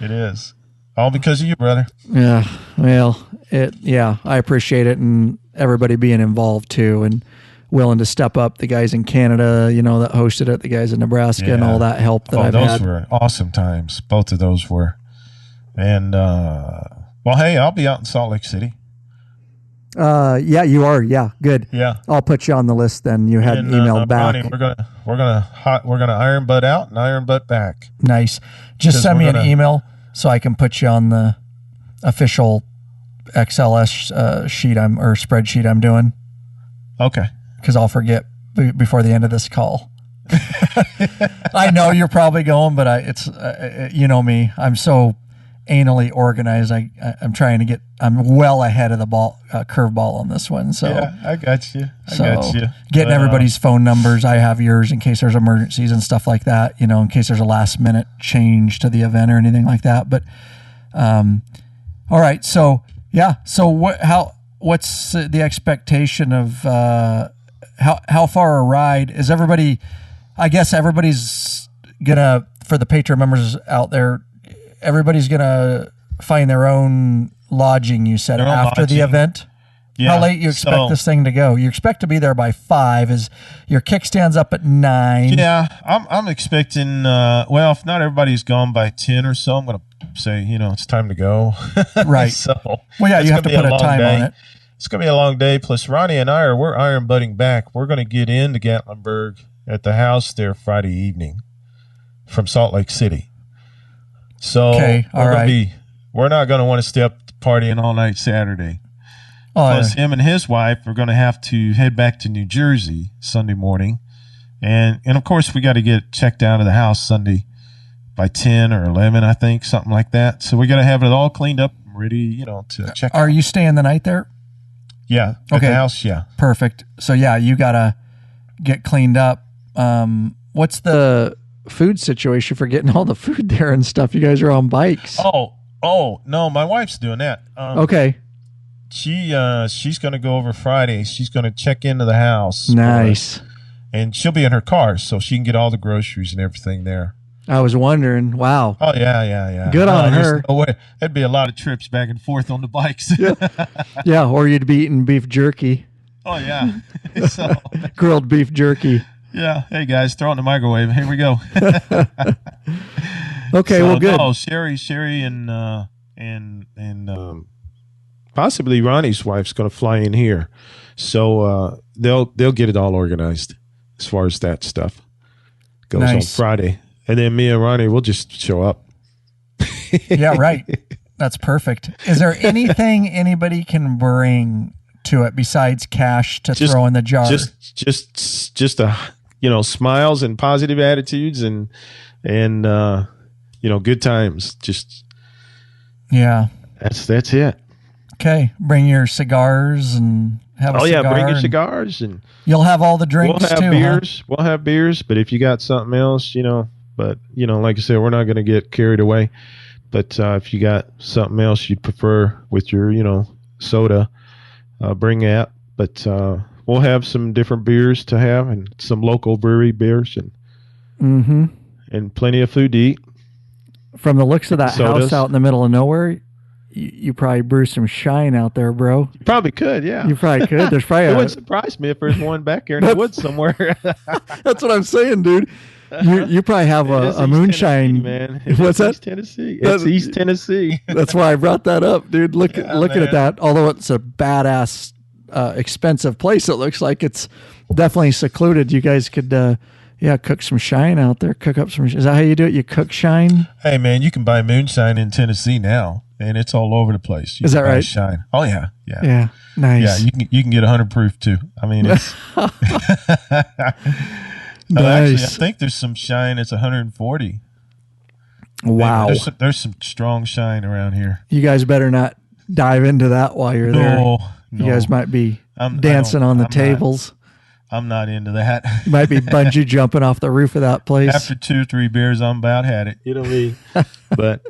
It is. All because of you, brother. Yeah. Well, I appreciate it, and everybody being involved too, and willing to step up. The guys in Canada, that hosted it, the guys in Nebraska, and all that help that I've had. Those were awesome times. Both of those were. And hey, I'll be out in Salt Lake City. Yeah, you are. Yeah, good. Yeah, I'll put you on the list. Then you had emailed back. We're gonna iron butt out and iron butt back. Nice. Just send me an email so I can put you on the official XLS sheet or spreadsheet I'm doing. Okay. Because I'll forget before the end of this call. I know you're probably going, but it's you know me. I'm so anally organized. I'm well ahead of the ball curveball on this one. So yeah, I got you. Getting everybody's phone numbers. I have yours in case there's emergencies and stuff like that. In case there's a last minute change to the event or anything like that. But all right. So yeah. So what's the expectation of how far a ride is everybody? I guess everybody's gonna, for the Patron members out there, everybody's going to find their own lodging, you said, after the event? Yeah. How late you expect this thing to go? You expect to be there by 5. Is your kickstands up at 9? Yeah, I'm expecting, if not everybody's gone by 10 or so, I'm going to say, it's time to go. Right. You have to put a time on it. It's going to be a long day. Plus, Ronnie and we're iron butting back. We're going to get into Gatlinburg at the house there Friday evening from Salt Lake City. So we're not going to want to stay up partying all night Saturday. Plus, him and his wife are going to have to head back to New Jersey Sunday morning, and of course we got to get checked out of the house Sunday by 10 or 11, I think, something like that. So we got to have it all cleaned up, and ready, to check. Are you staying the night there? Yeah. At the house. Yeah. Perfect. So yeah, you got to get cleaned up. What's the food situation for getting all the food there and stuff? You guys are on bikes. Oh no, my wife's doing that. Okay. She's going to go over Friday. She's going to check into the house. Nice. And she'll be in her car, so she can get all the groceries and everything there. I was wondering. Wow. Oh yeah. Good on her. No way. That'd be a lot of trips back and forth on the bikes. Yeah, or you'd be eating beef jerky. Oh yeah. Grilled beef jerky. Yeah. Hey guys, throw it in the microwave. Here we go. Okay, well, good. No, Sherry, and possibly Ronnie's wife's going to fly in here, so they'll get it all organized as far as that stuff goes on Friday, and then me and Ronnie will just show up. Yeah, right. That's perfect. Is there anything anybody can bring to it besides cash to throw in the jar? Just smiles and positive attitudes and good times. Just that's it. Okay, bring your cigars and have a cigar. Oh yeah, bring your cigars and you'll have all the drinks. We'll have beers. Huh? We'll have beers, but if you got something else, like I said, we're not going to get carried away. But if you got something else you prefer with your, soda, bring that. But we'll have some different beers to have and some local brewery beers and plenty of food to eat. From the looks of that house out in the middle of nowhere, you probably brew some shine out there, bro. You probably could, yeah. You probably could. There's probably it wouldn't surprise me if there's one back here in the woods somewhere. That's what I'm saying, dude. You probably have a moonshine, man. What's that? East Tennessee. It's East Tennessee. That's why I brought that up, dude. Looking at that, although it's a badass, expensive place, it looks like it's definitely secluded. You guys could, cook some shine out there. Cook up some. Is that how you do it? You cook shine? Hey, man, you can buy moonshine in Tennessee now, and it's all over the place. Is that right? Shine. Oh yeah, yeah. Nice. Yeah, you can get 100 proof too. I mean, it's. Nice. Actually, I think there's some shine. It's 140. Wow. There's some strong shine around here. You guys better not dive into that while you're there. No. You guys might be dancing on the tables. I'm not into that. You might be bungee jumping off the roof of that place. After 2 or 3 beers, I'm about had it. You know me. But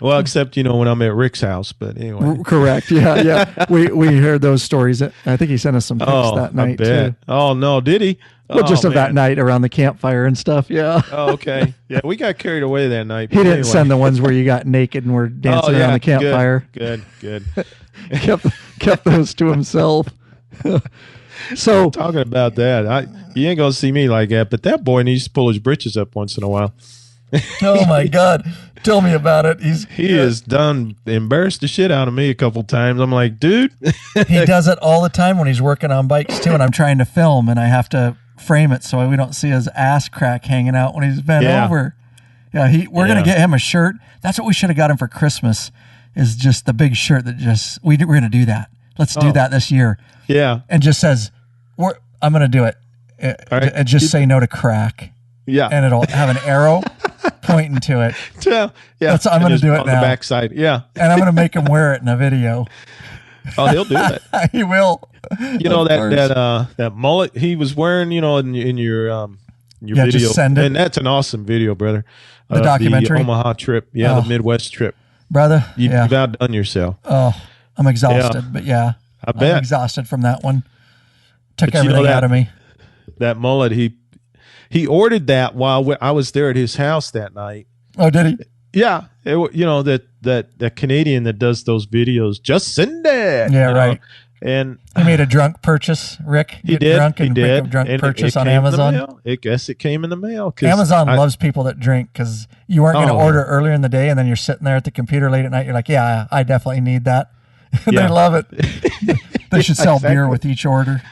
well, except when I'm at Rick's house. But anyway, correct. Yeah. We heard those stories. I think he sent us some pics that night too. Oh no, did he? Well, just of that night around the campfire and stuff, yeah. Oh, okay. Yeah, we got carried away that night. He didn't send the ones where you got naked and were dancing around the campfire. Good. kept those to himself. So talking about that, you ain't gonna see me like that, but that boy needs to pull his britches up once in a while. Oh my God. Tell me about it. He has embarrassed the shit out of me a couple times. I'm like, dude. He does it all the time when he's working on bikes too, and I'm trying to film and I have to frame it so we don't see his ass crack hanging out when he's bent over. Yeah, we're gonna get him a shirt. That's what we should have got him for Christmas. Is just the big shirt that we're gonna do that. Let's do that this year. Yeah, and just says I'm gonna do it. And just say no to crack. Yeah, and it'll have an arrow pointing to it. Yeah, I'm gonna do it on now. The backside. Yeah, and I'm gonna make him wear it in a video. Oh, he'll do it. He will. That mullet he was wearing, in your video. Just send it. And that's an awesome video, brother. The documentary, the Omaha trip, the Midwest trip, brother. You've outdone yourself. Oh, I'm exhausted, but I bet I'm exhausted from that one. Took everything out of me. That mullet, he ordered that while I was there at his house that night. Oh, did he? Yeah, that Canadian that does those videos, just send it. Yeah, right. And he made a drunk purchase, Rick. He did. Drunk and pick up drunk purchase on Amazon. I guess it came in the mail. Amazon loves people that drink because you weren't going to order earlier in the day, and then you're sitting there at the computer late at night. You're like, yeah, I definitely need that. They love it. They should sell beer with each order.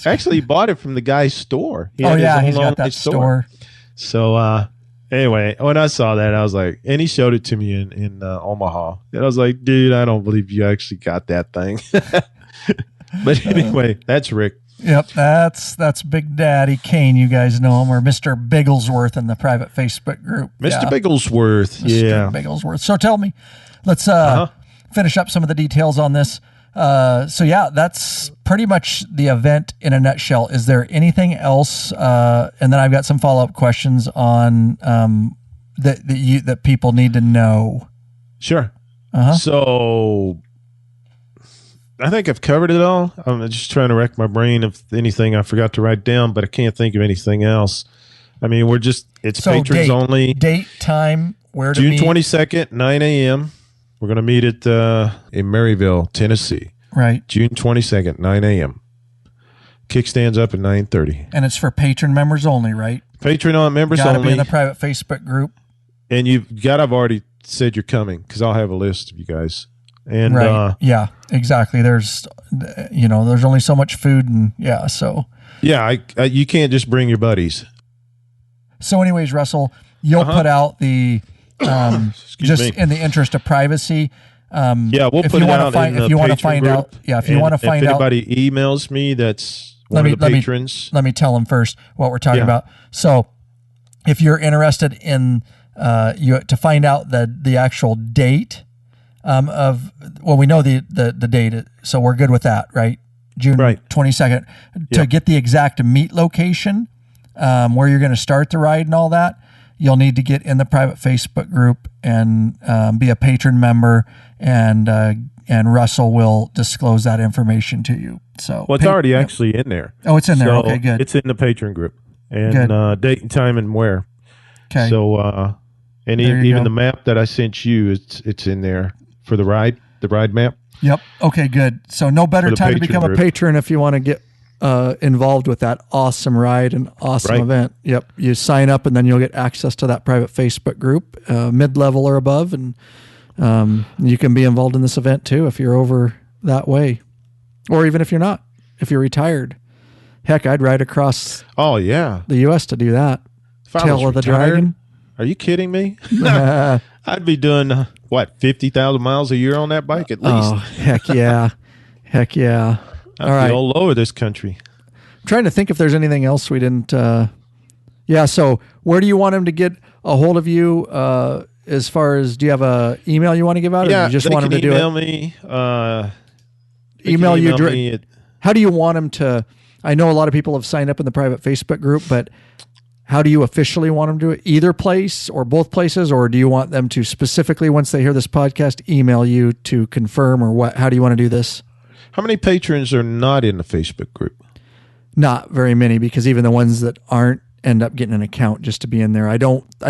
Actually, he bought it from the guy's store. He's got that store. So anyway, when I saw that, I was like, and he showed it to me in Omaha, and I was like, dude, I don't believe you actually got that thing. But anyway, that's Rick. Yep, that's Big Daddy Kane. You guys know him, or Mr. Bigglesworth in the private Facebook group. Mr. Bigglesworth, Mr. Bigglesworth. So tell me, let's finish up some of the details on this. So that's pretty much the event in a nutshell. Is there anything else? And then I've got some follow-up questions on that people need to know. Sure. So I think I've covered it all. I'm just trying to rack my brain if anything I forgot to write down, but I can't think of anything else. I mean, it's patrons only. Date, time, where to meet? June 22nd, 9 a.m. We're going to meet at in Maryville, Tennessee. Right. June 22nd, 9 a.m. Kickstands up at 9:30. And it's for patron members only, right? Patreon members Got to only. be in the private Facebook group. And you've got to have already said you're coming because I'll have a list of you guys. And right. Yeah, exactly. There's only so much food and so. Yeah, you can't just bring your buddies. So anyways, Russell, you'll put out the, just in the interest of privacy. Yeah, we'll put it out in the Patron group. If you want to find out. If anybody emails me, that's one of the patrons. Let me tell them first what we're talking about. So if you're interested in, to find out the actual date we know the date, so we're good with that, right? June 22nd. To get the exact meet location, where you're going to start the ride and all that, you'll need to get in the private Facebook group and be a patron member, and Russell will disclose that information to you. So, it's already actually in there. Oh, it's in there. So okay, good. It's in the patron group, and date and time and where. Okay. So, and even the map that I sent you, it's in there for the ride map. Yep. Okay, good. So no better time to become a patron if you want to get involved with that awesome ride and awesome event. Yep. You sign up and then you'll get access to that private Facebook group, mid-level or above, and you can be involved in this event too if you're over that way, or even if you're not, if you're retired. Heck, I'd ride across the U.S. to do that. Tail of the Dragon. Are you kidding me? I'd be doing 50,000 miles a year on that bike at least. Oh, heck yeah. Heck yeah. All right. All over this country. I'm trying to think if there's anything else we didn't. So where do you want him to get a hold of you? As far as, do you have a email you want to give out? Or you just want him to do it? Email me. Email you. How do you want him to? I know a lot of people have signed up in the private Facebook group, but how do you officially want them to do it? Either place or both places, or do you want them to specifically, once they hear this podcast, email you to confirm, or what? How do you want to do this? How many patrons are not in the Facebook group? Not very many, because even the ones that aren't end up getting an account just to be in there. I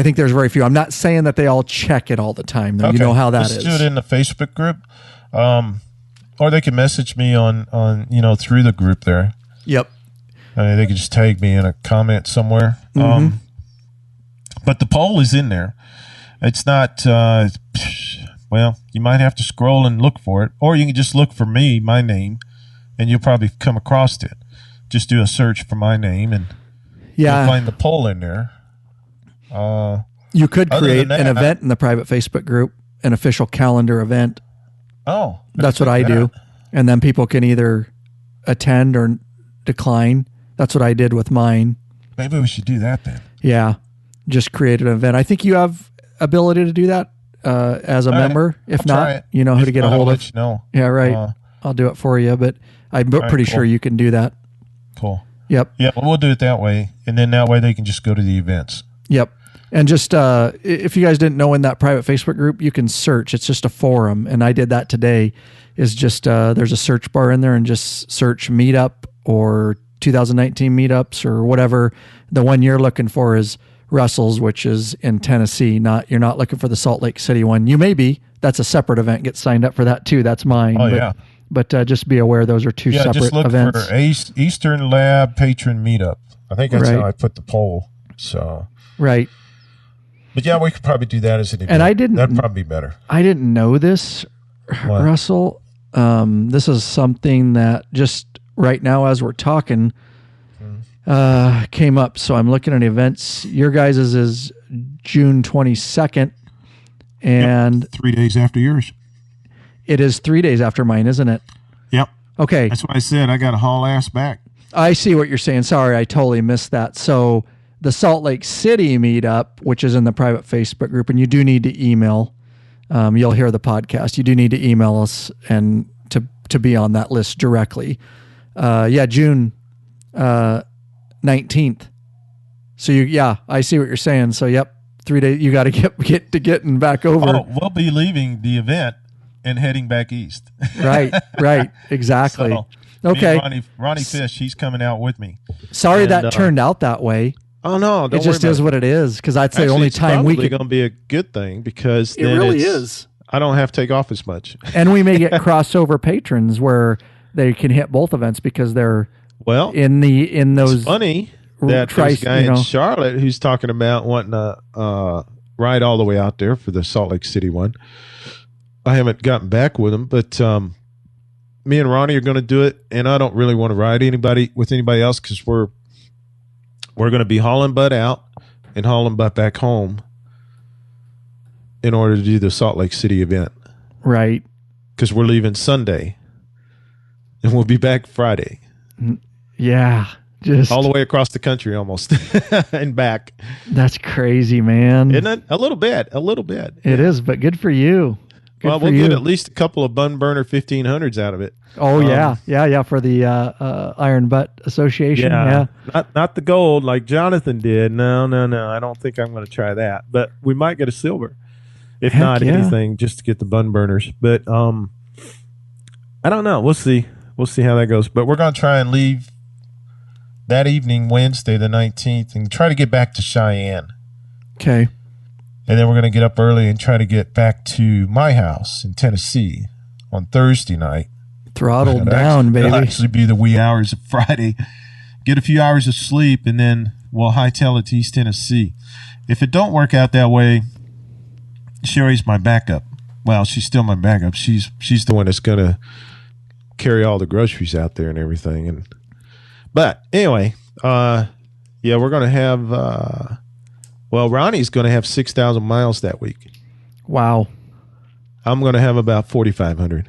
think there's very few. I'm not saying that they all check it all the time, though. Okay. You know how that is. Let's do it in the Facebook group. Or they can message me on through the group there. Yep. They can just tag me in a comment somewhere. Mm-hmm. But the poll is in there. It's not, you might have to scroll and look for it, or you can just look for my name, and you'll probably come across it. Just do a search for my name, and you'll find the poll in there. You could create an event in the private Facebook group, an official calendar event. Oh. That's what I do. And then people can either attend or decline. That's what I did with mine. Maybe we should do that then. Yeah. Just create an event. I think you have ability to do that as a member. If not, you know who to get a hold of. Let you know. Yeah, right. I'll do it for you, but I'm pretty sure you can do that. Cool. Yep. Yeah, well, we'll do it that way. And then that way they can just go to the events. Yep. And just if you guys didn't know, in that private Facebook group, you can search. It's just a forum. And I did that today. Is just there's a search bar in there, and just search Meetup or 2019 Meetups or whatever. The one you're looking for is Russell's, which is in Tennessee. You're not looking for the Salt Lake City one. You may be. That's a separate event. Get signed up for that too. That's mine. But just be aware those are two separate just look events. For Eastern Lab Patron Meetup. I think that's how I put the poll. So right. But yeah, we could probably do that as an event. And that'd probably be better. I didn't know this, Russell. This is something that just right now, as we're talking, came up. So I'm looking at events. Your guys' is June 22nd. And 3 days after yours. It is 3 days after mine, isn't it? Yep. Okay. That's why I said I got to haul ass back. I see what you're saying. Sorry, I totally missed that. So the Salt Lake City meetup, which is in the private Facebook group, and you do need to email. You'll hear the podcast. You do need to email us and to be on that list directly. June 19th. So I see what you're saying. So 3 days. You got to get to getting back over. Oh, we'll be leaving the event and heading back east. Right. Exactly. So, okay. Ronnie Fish, he's coming out with me. Sorry that turned out that way. Oh no, it just is what it is. Because that's the only time we could. It's probably going to be a good thing, because it really is. I don't have to take off as much, and we may get crossover patrons where they can hit both events because they're Well, in those. it's funny that there's a guy in Charlotte who's talking about wanting to ride all the way out there for the Salt Lake City one. I haven't gotten back with him, but me and Ronnie are going to do it, and I don't really want to ride with anybody else because we're going to be hauling butt out and hauling butt back home in order to do the Salt Lake City event. Right. Because we're leaving Sunday, and we'll be back Friday. Yeah. Just all the way across the country almost and back. That's crazy, man. Isn't it? A little bit. It is, but good for you. Well, we'll get at least a couple of Bun Burner 1500s out of it. Oh, yeah, for the Iron Butt Association. Yeah. Not the gold like Jonathan did. No. I don't think I'm going to try that. But we might get a silver. If not anything, just to get the Bun Burners. But I don't know. We'll see. We'll see how that goes. But we're going to try and leave that evening, Wednesday the 19th, and try to get back to Cheyenne. Okay. And then we're going to get up early and try to get back to my house in Tennessee on Thursday night. Throttled down, baby. It'll actually be the wee hours of Friday. Get a few hours of sleep, and then we'll hightail it to East Tennessee. If it don't work out that way, Sherry's my backup. Well, she's still my backup. She's the one that's going to carry all the groceries out there and everything. But anyway, we're going to have... Ronnie's going to have 6,000 miles that week. Wow. I'm going to have about 4,500.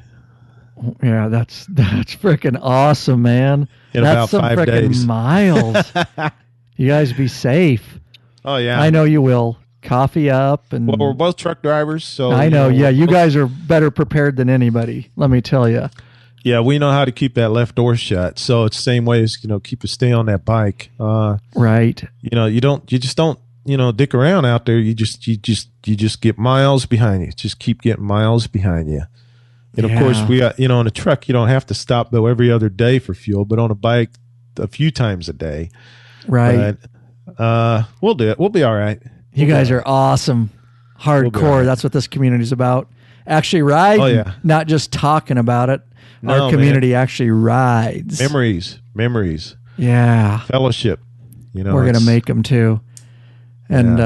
Yeah, that's freaking awesome, man. That's about 5 days. Miles. You guys be safe. Oh, yeah. I know you will. Coffee up. And well, we're both truck drivers, so... I know, you guys are better prepared than anybody, let me tell you. Yeah, we know how to keep that left door shut. So it's the same way as, stay on that bike. Right. You just don't, dick around out there. You just get miles behind you. Just keep getting miles behind you. And of course we got, on a truck, you don't have to stop though every other day for fuel, but on a bike a few times a day. Right. But, we'll do it. We'll be all right. You guys are awesome. Hardcore. That's what this community is about. Actually ride. Oh, yeah. Not just talking about it. Our community actually rides. Memories. Yeah. Fellowship. We're going to make them too. And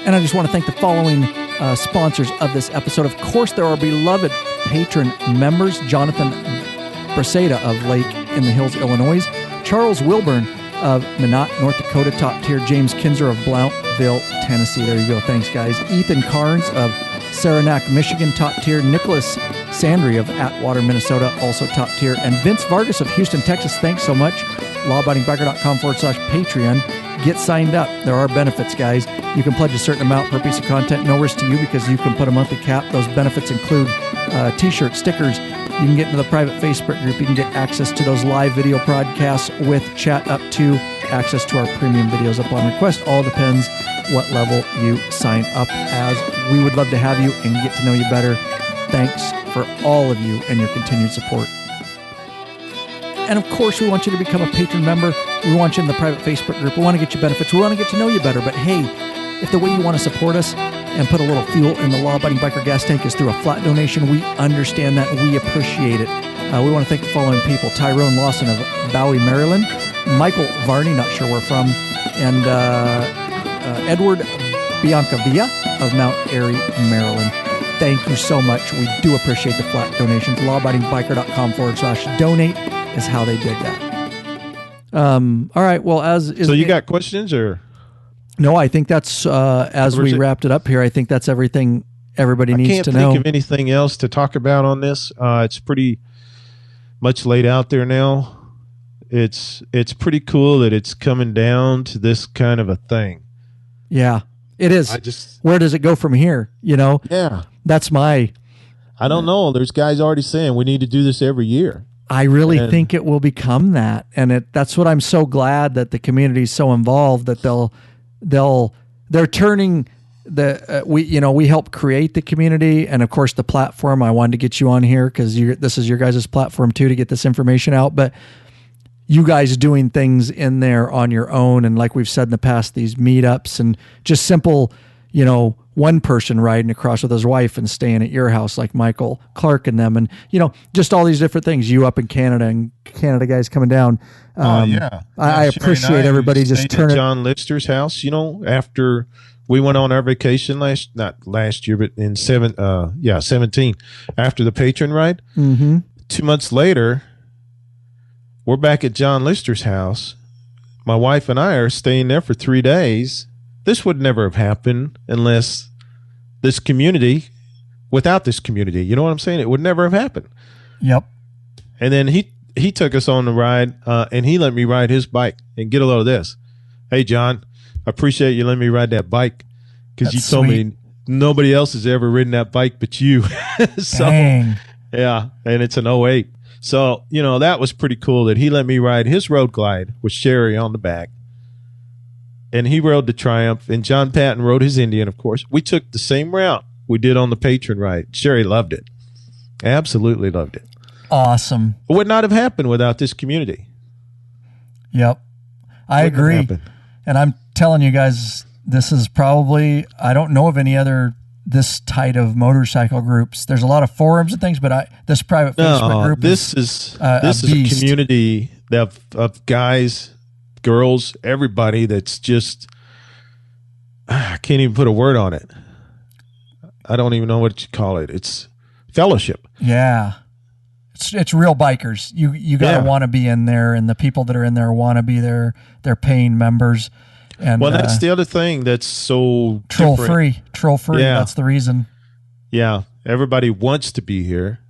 And I just want to thank the following sponsors of this episode. Of course, there are beloved patron members: Jonathan Braseda of Lake in the Hills, Illinois; Charles Wilburn of Minot, North Dakota, top tier; James Kinzer of Blountville, Tennessee. There you go. Thanks, guys. Ethan Carnes of Saranac, Michigan, top tier; Nicholas Sandry of Atwater, Minnesota, also top tier; and Vince Vargas of Houston, Texas. Thanks so much. lawabidingbiker.com/Patreon. Get signed up. There are benefits, guys. You can pledge a certain amount per piece of content. No risk to you because you can put a monthly cap. Those benefits include t-shirts, stickers. You can get into the private Facebook group. You can get access to those live video broadcasts with chat, up to access to our premium videos upon request. All depends what level you sign up as. We would love to have you and get to know you better. Thanks for all of you and your continued support. And of course, we want you to become a patron member. We want you in the private Facebook group. We want to get you benefits. We want to get to know you better. But hey, if the way you want to support us and put a little fuel in the Law-Abiding Biker gas tank is through a flat donation, we understand that. We appreciate it. We want to thank the following people: Tyrone Lawson of Bowie, Maryland; Michael Varney, not sure where from; and Edward Biancavilla of Mount Airy, Maryland. Thank you so much. We do appreciate the flat donations. lawabidingbiker.com/donate is how they did that. All right. Well, so you got questions or? No, I think that's as we wrapped it up here. I think that's everything everybody needs to know. I can't think of anything else to talk about on this. It's pretty much laid out there now. It's pretty cool that it's coming down to this kind of a thing. Yeah, it is. Where does it go from here? Yeah, that's I don't know. There's guys already saying we need to do this every year. I really think it will become that, and that's what I'm so glad that the community is so involved that they're turning we help create the community, and of course the platform. I wanted to get you on here because this is your guys' platform too to get this information out, but you guys doing things in there on your own, and like we've said in the past, these meetups and just simple one person riding across with his wife and staying at your house, like Michael Clark and them, and just all these different things. You up in Canada and Canada guys coming down. I appreciate everybody just turning. John Lister's house. After we went on our vacation not last year, but in 17 after the Patron ride. Mm-hmm. 2 months later, we're back at John Lister's house. My wife and I are staying there for 3 days. This would never have happened unless without this community, you know what I'm saying? It would never have happened. Yep. And then he took us on the ride, and he let me ride his bike. And get a load of this. Hey, John, I appreciate you letting me ride that bike, because you told me nobody else has ever ridden that bike but you. So, dang. Yeah, and it's an '08. So, that was pretty cool that he let me ride his Road Glide with Sherry on the back. And he rode the Triumph, and John Patton rode his Indian, of course. We took the same route we did on the Patron ride. Sherry loved it. Absolutely loved it. Awesome. It would not have happened without this community. Yep. I agree. And I'm telling you guys, this is probably, I don't know of any other this tight of motorcycle groups. There's a lot of forums and things, but this private Facebook group is a community of guys, girls, everybody that's just, I can't even put a word on it. I don't even know what you call it. It's fellowship. Yeah. It's real bikers. You gotta want to be in there, and the people that are in there want to be there. They're paying members. And that's the other thing that's so troll free. Yeah. That's the reason. Yeah, everybody wants to be here,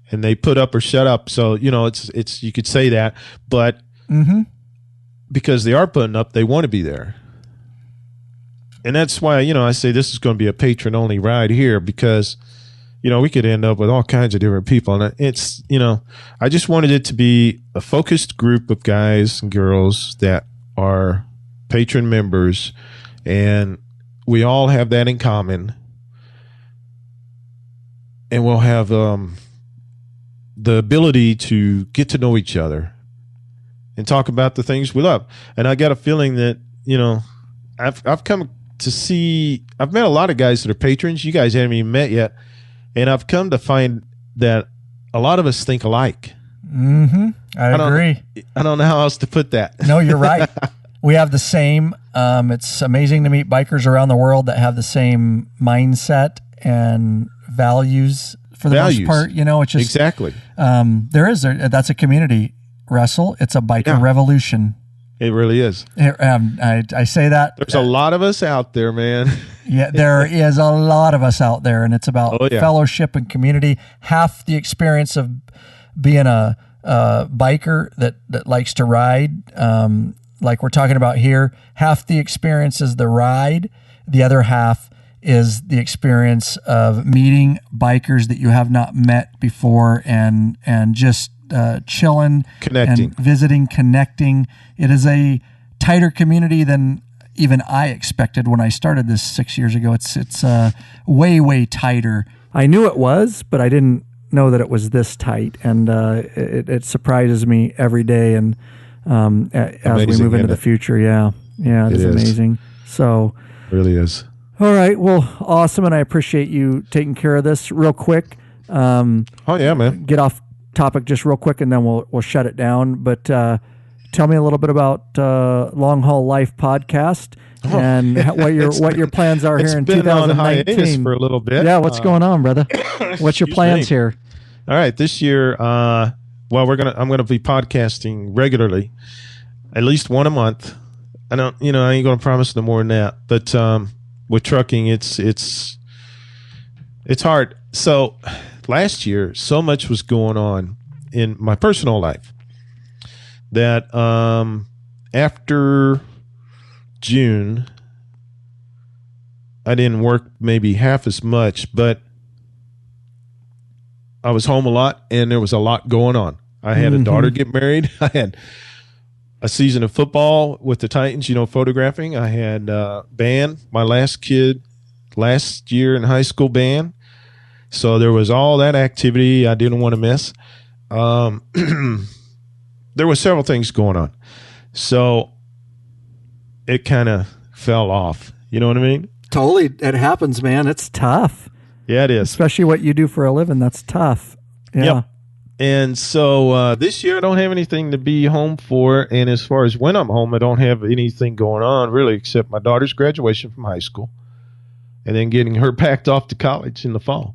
and they put up or shut up. So it's you could say that, but because they are putting up, they want to be there, and that's why I say this is going to be a patron only ride here, because we could end up with all kinds of different people, and it's I just wanted it to be a focused group of guys and girls that are patron members, and we all have that in common, and we'll have the ability to get to know each other and talk about the things we love. And I got a feeling that I've come to see, I've met a lot of guys that are patrons. You guys haven't even met yet, and I've come to find that a lot of us think alike. I agree. I don't know how else to put that. No, you're right. We have the same. It's amazing to meet bikers around the world that have the same mindset and values for the most part. It's just exactly. That's a community, Russell. It's a biker revolution. It really is. I say that. There's a lot of us out there, man. Yeah, there is a lot of us out there, and it's about fellowship and community. Half the experience of being a biker that likes to ride, like we're talking about here, half the experience is the ride. The other half is the experience of meeting bikers that you have not met before, and just chilling, connecting, and visiting, connecting. It is a tighter community than even I expected when I started this 6 years ago. It's way tighter. I knew it was, but I didn't know that it was this tight, and it surprises me every day. And as we move into the future, it is amazing. So, it really is. All right, well, awesome, and I appreciate you taking care of this real quick. Oh yeah, man. Get off topic just real quick, and then we'll shut it down. But tell me a little bit about Long Haul Life podcast and what your plans are here in 2019. It's been on hiatus for a little bit. Yeah, what's going on, brother? What's your plans here? All right, this year, I'm gonna be podcasting regularly, at least one a month. I ain't gonna promise no more than that. But with trucking, it's hard. So last year, so much was going on in my personal life that after June, I didn't work maybe half as much, but I was home a lot, and there was a lot going on. I had a daughter get married. I had a season of football with the Titans, photographing. I had band, my last kid last year in high school band. So there was all that activity I didn't want to miss. There were several things going on. So it kind of fell off. You know what I mean? totally. It happens, man. It's tough. Yeah, it is. Especially what you do for a living. That's tough. Yeah. Yep. And so this year I don't have anything to be home for. And as far as when I'm home, I don't have anything going on really except my daughter's graduation from high school and then getting her packed off to college in the fall.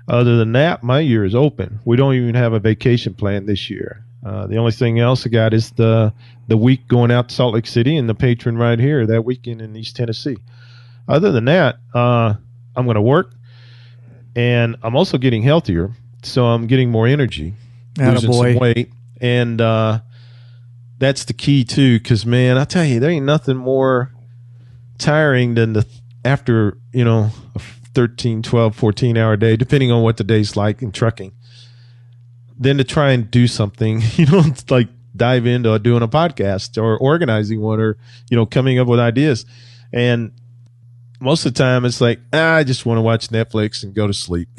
Other than that, my year is open. We don't even have a vacation plan this year. The only thing else I got is the week going out to Salt Lake City and the Patron right here that weekend in East Tennessee. Other than that, I'm going to work, and I'm also getting healthier, so I'm getting more energy, losing some weight, and that's the key too. Because man, I tell you, there ain't nothing more tiring than after a 13, 12, 14-hour day, depending on what the day's like in trucking, than to try and do something, like dive into doing a podcast or organizing one or, coming up with ideas. And most of the time it's like, I just want to watch Netflix and go to sleep.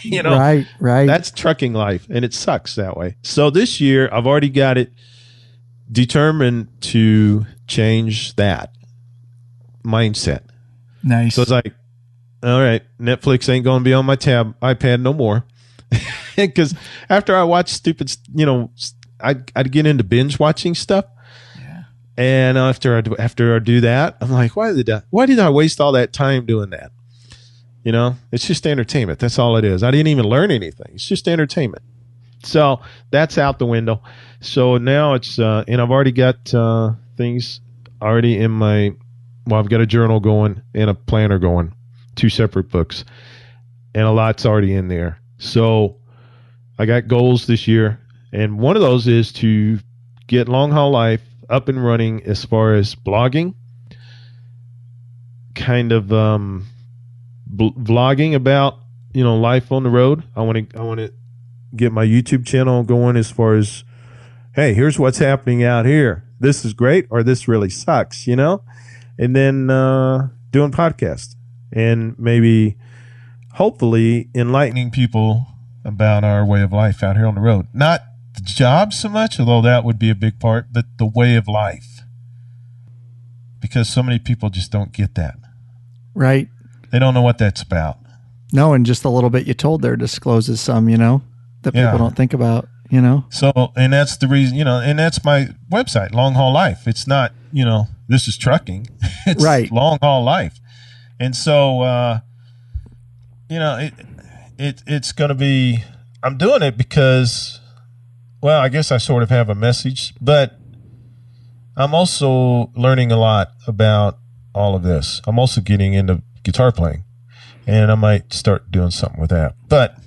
Right. That's trucking life, and it sucks that way. So this year I've already got it determined to change that mindset. Nice. So it's like, all right, Netflix ain't going to be on my iPad no more. Because after I watch stupid, I'd get into binge watching stuff. Yeah. And after I do that, I'm like, why did I waste all that time doing that? It's just entertainment. That's all it is. I didn't even learn anything. It's just entertainment. So that's out the window. So now it's, and I've already got things already in I've got a journal going and a planner going, 2 separate books, and a lot's already in there. So I got goals this year, and one of those is to get Long Haul Life up and running as far as blogging, kind of vlogging about life on the road. I want to get my YouTube channel going as far as, hey, here's what's happening out here. This is great, or this really sucks, and then doing podcasts and maybe hopefully enlightening people about our way of life out here on the road. Not the job so much, although that would be a big part, but the way of life. Because so many people just don't get that. Right. They don't know what that's about. No, and just a little bit you told there discloses some, that people don't think about, So, and that's the reason, and that's my website, Long Haul Life. It's not, this is trucking. It's right. Long Haul Life. And so, it's going to be, I'm doing it because, well, I guess I sort of have a message, but I'm also learning a lot about all of this. I'm also getting into guitar playing, and I might start doing something with that. But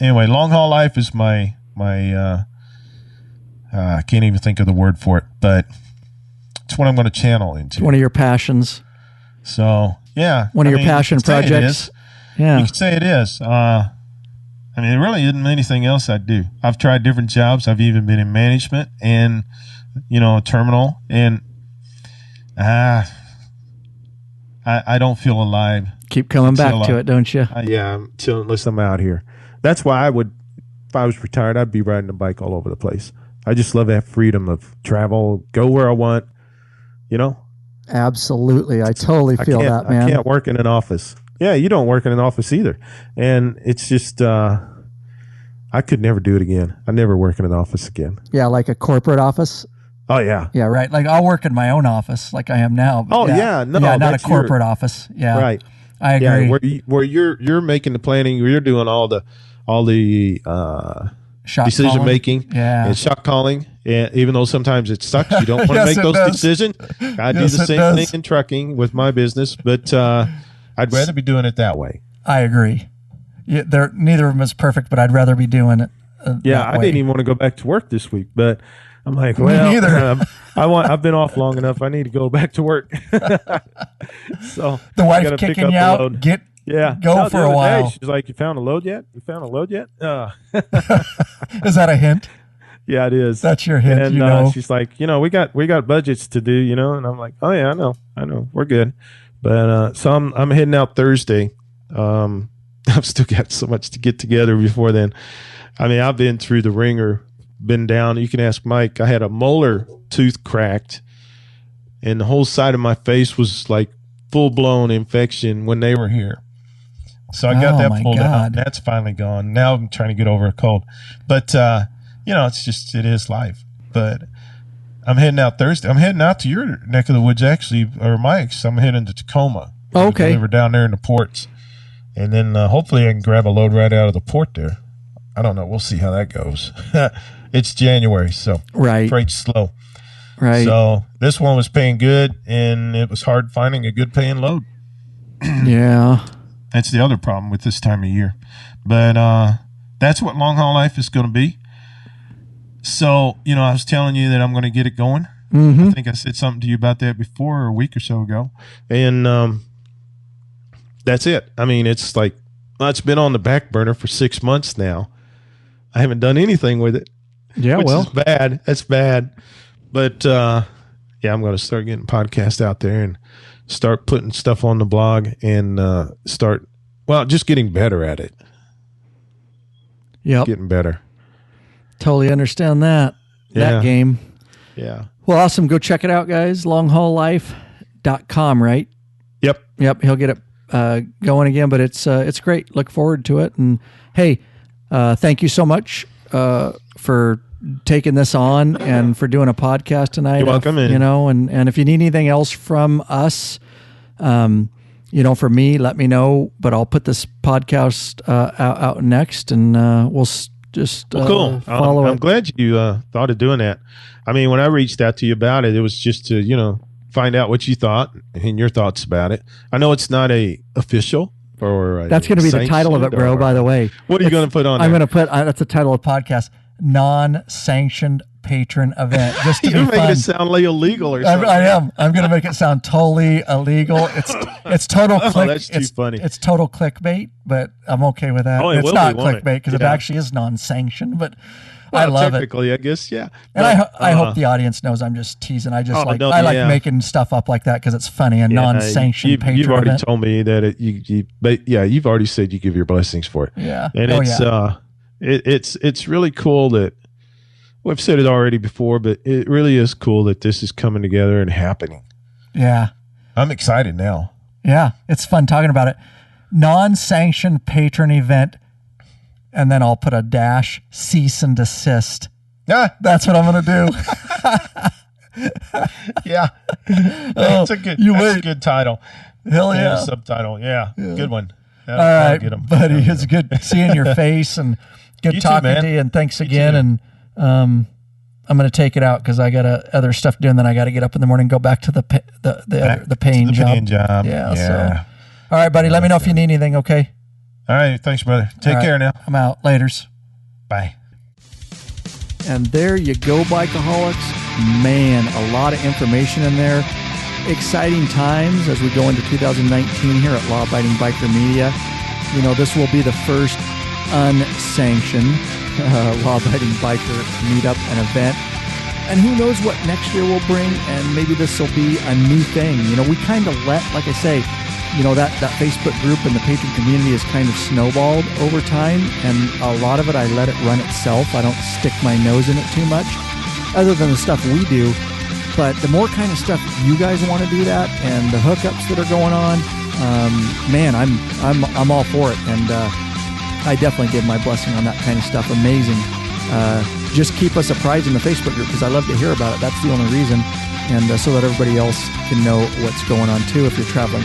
anyway, Long Haul Life is my I can't even think of the word for it, but it's what I'm going to channel into. One of your passions. So, yeah. One of your passion projects. Yeah. You could say it is. There really isn't anything else I do. I've tried different jobs. I've even been in management and, a terminal. And I don't feel alive. Keep coming back to it, don't you? Unless I'm out here. That's why if I was retired, I'd be riding a bike all over the place. I just love that freedom of travel, go where I want, Absolutely. I totally feel that, man. I can't work in an office. Yeah, you don't work in an office either. And it's just, I could never do it again. I never work in an office again. Yeah, like a corporate office? Oh, yeah. Yeah, right. Like I'll work in my own office like I am now. But not a corporate office. Yeah. Right. I agree. Yeah, where you're making the planning, you're doing all the decision making and shot calling. Yeah, even though sometimes it sucks, you don't want to make those decisions. I do the same thing in trucking with my business, but I'd rather be doing it that way. I agree. Neither of them is perfect, but I'd rather be doing it. I didn't even want to go back to work this week, but I'm like, well, neither. I've been off long enough. I need to go back to work. So the wife kicking you out. Go for a while. She's like, "You found a load yet? Is that a hint? Yeah, it is. That's your hint. And she's like, we got budgets to do, and I'm like, oh yeah, I know, we're good. But so I'm heading out Thursday. I've still got so much to get together before then. I've been through the ringer, been down. You can ask Mike. I had a molar tooth cracked, and the whole side of my face was like full-blown infection when they were here. So I got that pulled out. That's finally gone. Now I'm trying to get over a cold. But, it is life. But I'm heading out Thursday. I'm heading out to your neck of the woods, actually, or Mike's. I'm heading to Tacoma. Okay. We're down there in the ports. And then hopefully I can grab a load right out of the port there. I don't know. We'll see how that goes. It's January, so freight's slow. Right. So this one was paying good, and it was hard finding a good paying load. Yeah. That's the other problem with this time of year. But that's what long haul life is going to be. So, I was telling you that I'm going to get it going. Mm-hmm. I think I said something to you about that before, or a week or so ago. And that's it. I mean, it's like, it's been on the back burner for 6 months now. I haven't done anything with it. Yeah, which is bad. That's bad. But, I'm going to start getting podcasts out there and start putting stuff on the blog and just getting better at it. Yep. Getting better. Totally understand that game. Yeah. Well, awesome. Go check it out, guys. longhaulife.com, right? Yep. He'll get it going again, but it's great. Look forward to it. And hey, thank you so much for taking this on and for doing a podcast tonight. You're welcome. And if you need anything else from us, for me, let me know. But I'll put this podcast out next, and we'll just cool. Follow it. I'm glad you thought of doing that. I mean, when I reached out to you about it, it was just to find out what you thought and your thoughts about it. I know it's not official. That's going to be the title of it, bro. By the way, what are you going to put on? I'm going to put that's the title of the podcast: non-sanctioned patron event. Just to You're be making fun. it sound like illegal or something. I am. I'm going to make it sound totally illegal. It's total click. That's too funny. It's total clickbait, but I'm okay with that. Oh, it it's will not be, won't clickbait because it actually is non-sanctioned, but I love technically, I guess, yeah. And I hope the audience knows I'm just teasing. I like making stuff up like that because it's funny and non-sanctioned patron You've already event. told me that you've already said you give your blessings for it. Yeah. And it's really cool that I've said it already before, but it really is cool that this is coming together and happening. Yeah. I'm excited now. Yeah. It's fun talking about it. Non-sanctioned patron event. And then I'll put a dash, cease and desist. Yeah. That's what I'm going to do. Yeah. That's a good title. Hell yeah. Subtitle. Yeah. Good one. All right, buddy. It's good seeing your face and good talking to you. And thanks again. And I'm going to take it out because I got other stuff to do. And then I got to get up in the morning and go back to the paying job. Yeah. So. All right, buddy. Let me know if you need anything, okay? All right. Thanks, brother. Take care now. I'm out. Laters. Bye. And there you go, Bikeaholics. Man, a lot of information in there. Exciting times as we go into 2019 here at Law Abiding Biker Media. This will be the first unsanctioned Law Abiding Biker Meetup and event. And who knows what next year will bring, and maybe this will be a new thing. We kind of let, like I say, that Facebook group and the patron community is kind of snowballed over time, and a lot of it I let it run itself. I don't stick my nose in it too much, other than the stuff we do. But the more kind of stuff you guys want to do that, and the hookups that are going on, man, I'm all for it, and I definitely give my blessing on that kind of stuff. Amazing. Just keep us apprised in the Facebook group because I love to hear about it. That's the only reason. And so that everybody else can know what's going on too. If you're traveling,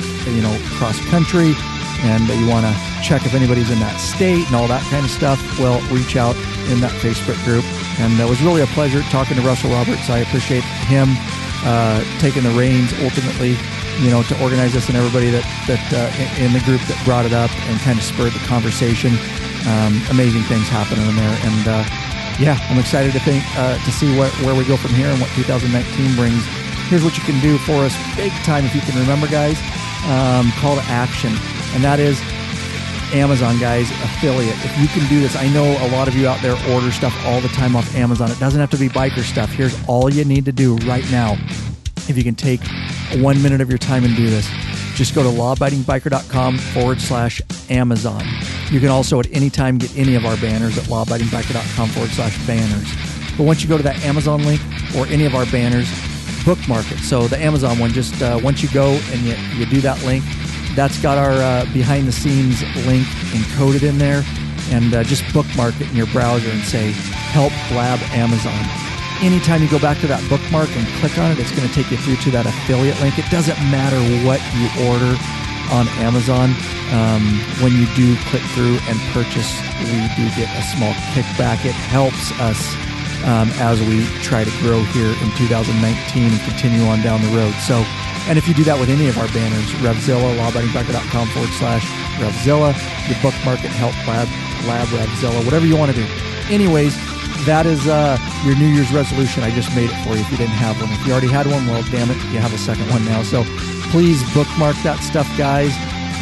cross country and you want to check if anybody's in that state and all that kind of stuff, well, reach out in that Facebook group. And it was really a pleasure talking to Russell Roberts. I appreciate him taking the reins ultimately, to organize this, and everybody that in the group that brought it up and kind of spurred the conversation. Amazing things happening in there. And I'm excited to see where we go from here and what 2019 brings. Here's what you can do for us big time, if you can remember, guys. Call to action, and that is Amazon, guys, affiliate. If you can do this, I know a lot of you out there order stuff all the time off Amazon. It doesn't have to be biker stuff. Here's all you need to do right now. If you can take 1 minute of your time and do this, just go to lawabidingbiker.com/Amazon. You can also at any time get any of our banners at lawabidingbiker.com/banners. But once you go to that Amazon link or any of our banners, bookmark it. So the Amazon one, just once you go and you do that link, that's got our behind the scenes link encoded in there, and just bookmark it in your browser and say help LAB Amazon. Anytime you go back to that bookmark and click on it, it's going to take you through to that affiliate link. It doesn't matter what you order on Amazon. When you do click through and purchase, we do get a small kickback. It helps us as we try to grow here in 2019 and continue on down the road. So, and if you do that with any of our banners, Revzilla, lawabidingbiker.com/Revzilla, you bookmark it, help LAB Revzilla, whatever you want to do. Anyways, that is your New Year's resolution. I just made it for you if you didn't have one. If you already had one, well, damn it, you have a second one now. So please bookmark that stuff, guys,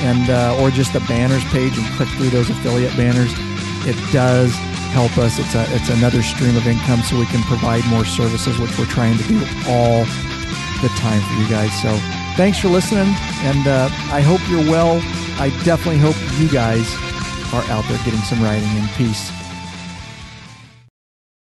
and or just the banners page and click through those affiliate banners. It does help us. It's another stream of income, so we can provide more services, which we're trying to do all the time for you guys. So thanks for listening, and I hope you're well. I definitely hope you guys are out there getting some writing in. Peace.